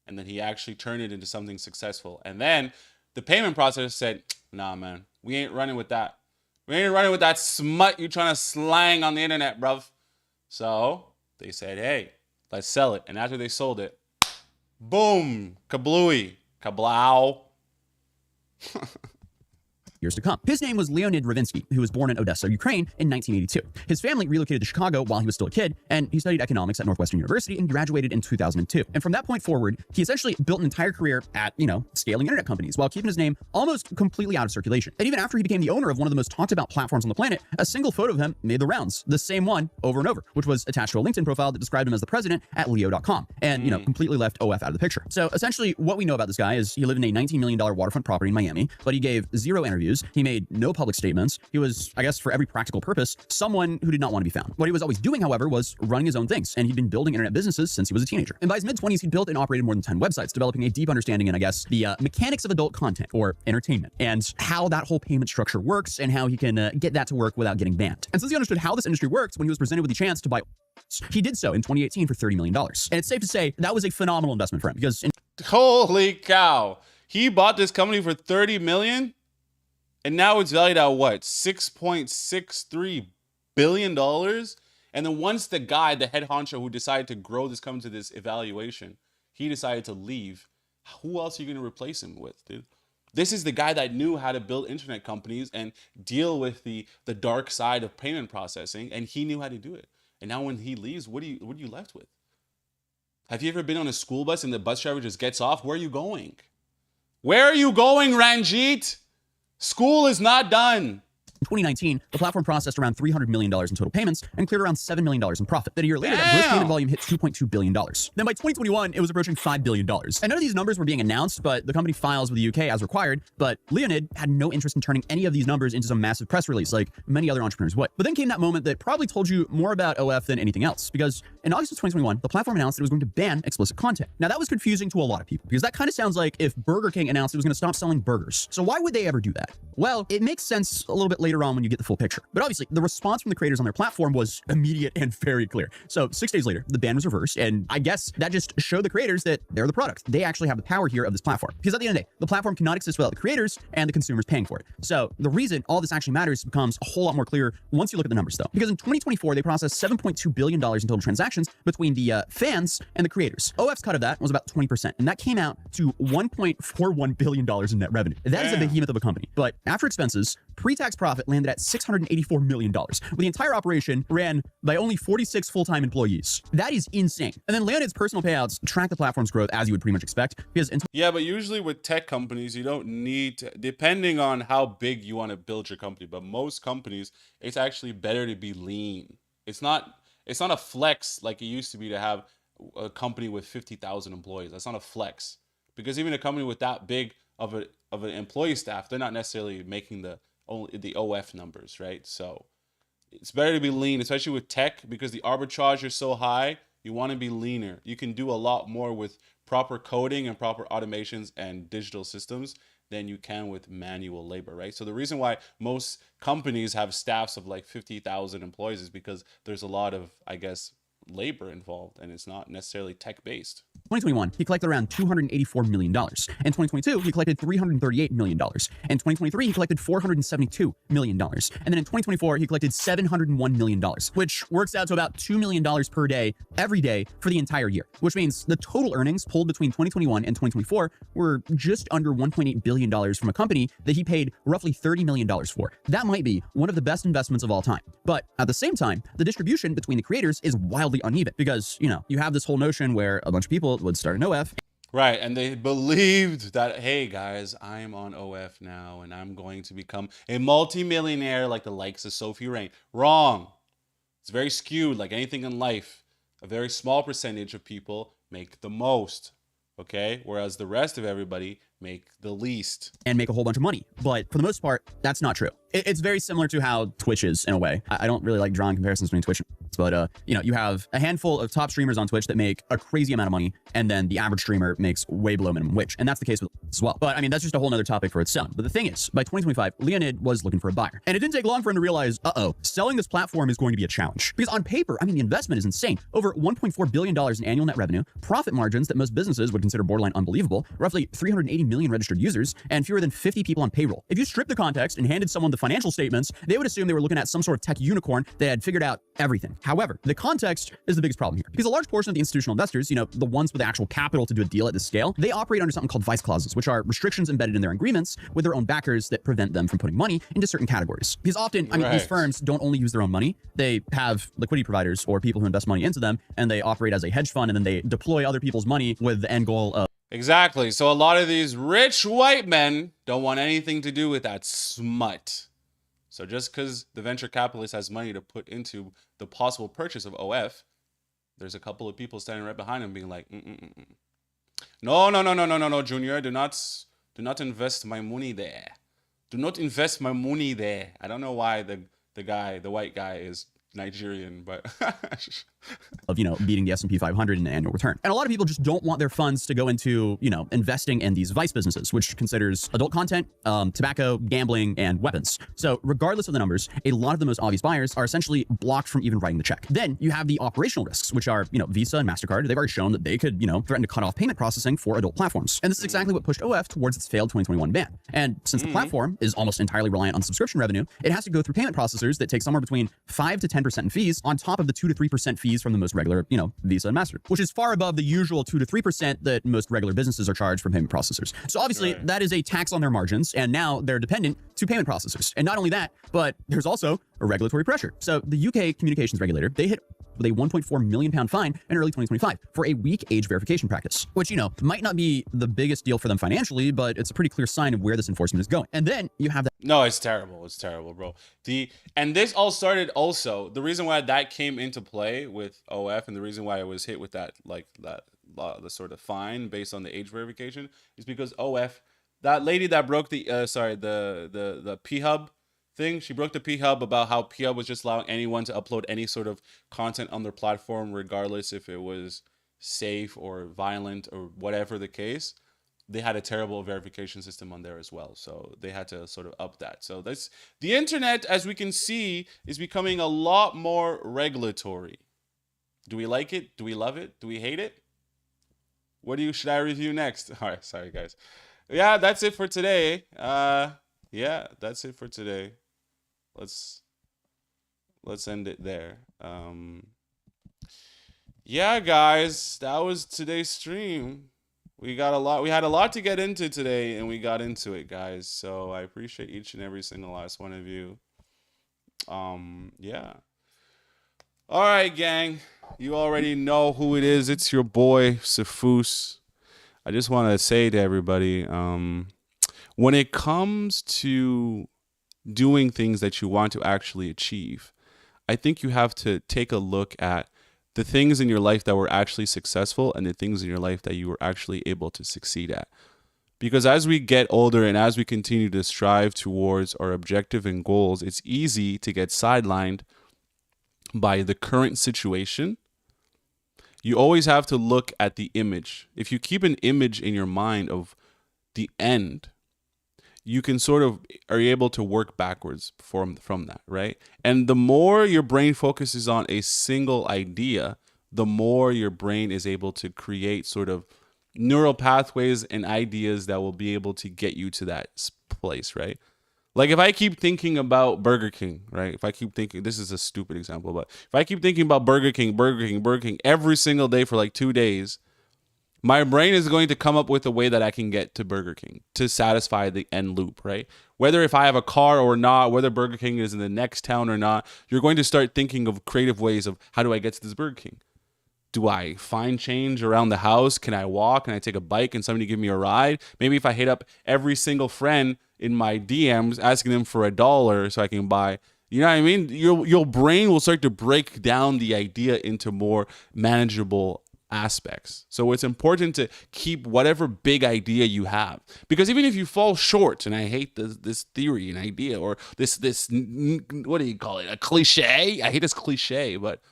S1: And then he actually turned it into something successful. And then the payment processor said, nah, man, we ain't running with that. We ain't running with that smut you trying to slang on the internet, bruv. So they said, hey, let's sell it. And after they sold it, boom, kablooey, kablow.
S21: Years to come. His name was Leonid Ravinsky, who was born in Odessa, Ukraine in 1982. His family relocated to Chicago while he was still a kid, and he studied economics at Northwestern University and graduated in 2002. And from that point forward, he essentially built an entire career at, scaling internet companies while keeping his name almost completely out of circulation. And even after he became the owner of one of the most talked about platforms on the planet, a single photo of him made the rounds, the same one over and over, which was attached to a LinkedIn profile that described him as the president at Leo.com and, completely left OF out of the picture. So essentially what we know about this guy is he lived in a $19 million waterfront property in Miami, but he gave 0 interviews. He made no public statements. He was, I guess, for every practical purpose, someone who did not want to be found. What he was always doing, however, was running his own things, and he'd been building internet businesses since he was a teenager. And by his mid-20s, he'd built and operated more than 10 websites, developing a deep understanding in, I guess, the mechanics of adult content or entertainment, and how that whole payment structure works, and how he can get that to work without getting banned. And since he understood how this industry works, when he was presented with the chance to buy, he did so in 2018 for $30 million. And it's safe to say that was a phenomenal investment for him, because
S1: holy cow, he bought this company for $30 million? And now it's valued at what? $6.63 billion? And then once the guy, the head honcho who decided to grow this company to this evaluation, he decided to leave, who else are you going to replace him with, dude? This is the guy that knew how to build internet companies and deal with the dark side of payment processing, and he knew how to do it. And now when he leaves, what are you left with? Have you ever been on a school bus and the bus driver just gets off? Where are you going? Where are you going, Ranjit? School is not done.
S21: In 2019, the platform processed around $300 million in total payments and cleared around $7 million in profit. Then a year later, that gross payment volume hit $2.2 billion. Then by 2021, it was approaching $5 billion. And none of these numbers were being announced, but the company files with the UK as required. But Leonid had no interest in turning any of these numbers into some massive press release like many other entrepreneurs would. But then came that moment that probably told you more about OF than anything else, because in August of 2021, the platform announced it was going to ban explicit content. Now that was confusing to a lot of people, because that kind of sounds like if Burger King announced it was going to stop selling burgers. So why would they ever do that? Well, it makes sense a little bit later on when you get the full picture. But obviously, the response from the creators on their platform was immediate and very clear. So 6 days later, the ban was reversed, and I guess that just showed the creators that they're the product. They actually have the power here of this platform. Because at the end of the day, the platform cannot exist without the creators and the consumers paying for it. So the reason all this actually matters becomes a whole lot more clear once you look at the numbers, though. Because in 2024, they processed $7.2 billion in total transactions between the fans and the creators. OF's cut of that was about 20%, and that came out to $1.41 billion in net revenue. That is a behemoth of a company. But after expenses, pre-tax profit landed at $684 million, with the entire operation ran by only 46 full-time employees. That is insane. And then Leonid's personal payouts track the platform's growth as you would pretty much expect, because
S1: yeah, but usually with tech companies, you don't need to, depending on how big you want to build your company, but most companies, it's actually better to be lean. It's not a flex like it used to be to have a company with 50,000 employees. That's not a flex, because even a company with that big of an employee staff, they're not necessarily making the OF numbers, right? So it's better to be lean, especially with tech, because the arbitrage is so high. You want to be leaner. You can do a lot more with proper coding and proper automations and digital systems than you can with manual labor, right? So the reason why most companies have staffs of like 50,000 employees is because there's a lot of, I guess, labor involved, and it's not necessarily tech-based.
S21: 2021, he collected around $284 million. In 2022, he collected $338 million. In 2023, he collected $472 million. And then in 2024, he collected $701 million, which works out to about $2 million per day, every day for the entire year, which means the total earnings pulled between 2021 and 2024 were just under $1.8 billion from a company that he paid roughly $30 million for. That might be one of the best investments of all time. But at the same time, the distribution between the creators is wildly uneven because, you know, you have this whole notion where a bunch of people would start an OF.
S1: Right, and they believed that, hey guys, I'm on OF now and I'm going to become a multimillionaire like the likes of Sophie Rain. Wrong. It's very skewed, like anything in life. A very small percentage of people make the most, okay? Whereas the rest of everybody make the least.
S21: And make a whole bunch of money. But for the most part, that's not true. It's very similar to how Twitch is in a way. I don't really like drawing comparisons between Twitch, but you know, you have a handful of top streamers on Twitch that make a crazy amount of money, and then the average streamer makes way below minimum wage. And that's the case with as well. But I mean, that's just a whole nother topic for itself. But the thing is, by 2025, Leonid was looking for a buyer. And it didn't take long for him to realize, selling this platform is going to be a challenge. Because on paper, I mean, the investment is insane. Over $1.4 billion in annual net revenue, profit margins that most businesses would consider borderline unbelievable, roughly 380 million registered users, and fewer than 50 people on payroll. If you strip the context and handed someone the financial statements, they would assume they were looking at some sort of tech unicorn that had figured out everything. However, the context is the biggest problem here, because a large portion of the institutional investors, you know, the ones with actual capital to do a deal at this scale, they operate under something called vice clauses, which are restrictions embedded in their agreements with their own backers that prevent them from putting money into certain categories. Because often, I mean, these firms don't only use their own money, they have liquidity providers or people who invest money into them, and they operate as a hedge fund, and then they deploy other people's money with the end goal of...
S1: Exactly. So a lot of these rich white men don't want anything to do with that smut. So just because the venture capitalist has money to put into the possible purchase of OF, there's a couple of people standing right behind him being like, No, Junior, do not invest my money there. Do not invest my money there. I don't know why the white guy is Nigerian, but
S21: of, you know, beating the S&P 500 in annual return. And a lot of people just don't want their funds to go into, you know, investing in these vice businesses, which considers adult content, tobacco, gambling, and weapons. So regardless of the numbers, a lot of the most obvious buyers are essentially blocked from even writing the check. Then you have the operational risks, which are, you know, Visa and MasterCard. They've already shown that they could, you know, threaten to cut off payment processing for adult platforms. And this is exactly what pushed OF towards its failed 2021 ban. And since the platform is almost entirely reliant on subscription revenue, it has to go through payment processors that take somewhere between 5 to 10% in fees on top of the 2 to 3% fees from the most regular, you know, Visa and Master, which is far above the usual 2 to 3% that most regular businesses are charged from payment processors. So obviously that is a tax on their margins, and now they're dependent to payment processors. And not only that, but there's also a regulatory pressure. So the UK communications regulator, they hit with a £1.4 million fine in early 2025 for a weak age verification practice, which, you know, might not be the biggest deal for them financially, but it's a pretty clear sign of where this enforcement is going. And then you have that.
S1: No, it's terrible. It's terrible, bro. And this all started also, the reason why that came into play with OF and the reason why it was hit with that, like the sort of fine based on the age verification is because OF, that lady that broke the P-Hub thing, she broke the P-Hub about how P-Hub was just allowing anyone to upload any sort of content on their platform, regardless if it was safe or violent or whatever the case. They had a terrible verification system on there as well. So they had to sort of up that. So that's the internet, as we can see, is becoming a lot more regulatory. Do we like it? Do we love it? Do we hate it? Should I review next? All right, sorry guys. Yeah, that's it for today. Yeah, that's it for today. Let's end it there. Yeah, guys, that was today's stream. We had a lot to get into today, and we got into it, guys. So I appreciate each and every single last one of you. Yeah. All right, gang. You already know who it is. It's your boy, xCephasx. I just want to say to everybody, when it comes to doing things that you want to actually achieve, I think you have to take a look at the things in your life that were actually successful and the things in your life that you were actually able to succeed at. Because as we get older and as we continue to strive towards our objective and goals, it's easy to get sidelined by the current situation. You always have to look at the image. If you keep an image in your mind of the end, you can sort of are able to work backwards from that, right? And the more your brain focuses on a single idea, the more your brain is able to create sort of neural pathways and ideas that will be able to get you to that place, right? Like if I keep thinking about Burger King, right? If I keep thinking, this is a stupid example, but if I keep thinking about Burger King every single day for like 2 days, my brain is going to come up with a way that I can get to Burger King to satisfy the end loop, right? Whether if I have a car or not, whether Burger King is in the next town or not, you're going to start thinking of creative ways of how do I get to this Burger King? Do I find change around the house? Can I walk? Can I take a bike? Can somebody give me a ride? Maybe if I hit up every single friend in my DMs asking them for $1 so I can buy, you know what I mean? Your brain will start to break down the idea into more manageable aspects. So it's important to keep whatever big idea you have, because even if you fall short, and I hate this theory and idea or this what do you call it? A cliche? I hate this cliche, but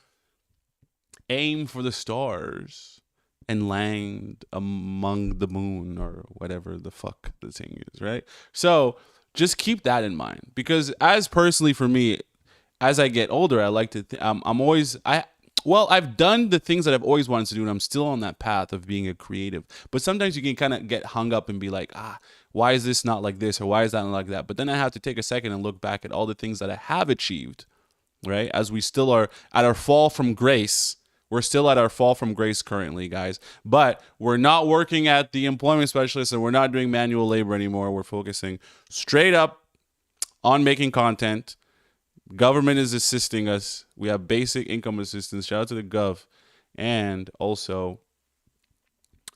S1: aim for the stars and land among the moon or whatever the fuck the thing is, right? So just keep that in mind, because as personally for me, as I get older, I like to I've done the things that I've always wanted to do, and I'm still on that path of being a creative. But sometimes you can kind of get hung up and be like, why is this not like this, or why is that not like that? But then I have to take a second and look back at all the things that I have achieved, right? As we still are at our fall from grace. We're still at our fall from grace currently, guys. But we're not working at the employment specialist, and we're not doing manual labor anymore. We're focusing straight up on making content. Government is assisting us. We have basic income assistance. Shout out to the gov. And also,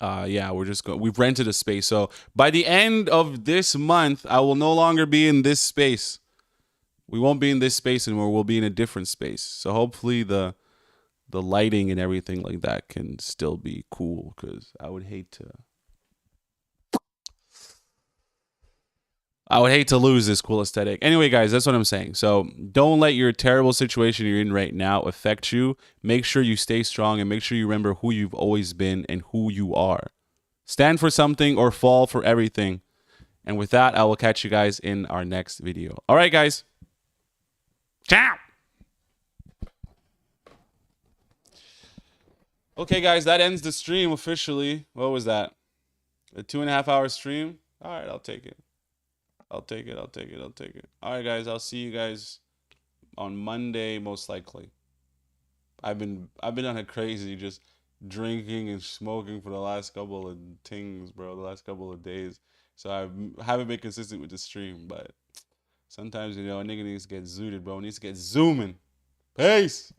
S1: we've rented a space. So by the end of this month, I will no longer be in this space. We won't be in this space anymore. We'll be in a different space. So hopefully the lighting and everything like that can still be cool, because I would hate to lose this cool aesthetic. Anyway, guys, that's what I'm saying. So don't let your terrible situation you're in right now affect you. Make sure you stay strong, and make sure you remember who you've always been and who you are. Stand for something or fall for everything. And with that, I will catch you guys in our next video. All right, guys. Ciao. Okay, guys, that ends the stream officially. What was that? A 2.5 hour stream? All right, I'll take it. I'll take it. All right, guys, I'll see you guys on Monday, most likely. I've been on a crazy just drinking and smoking for the last couple of things, bro, the last couple of days. So I haven't been consistent with the stream, but sometimes, a nigga needs to get zooted, bro. Needs to get zooming. Peace.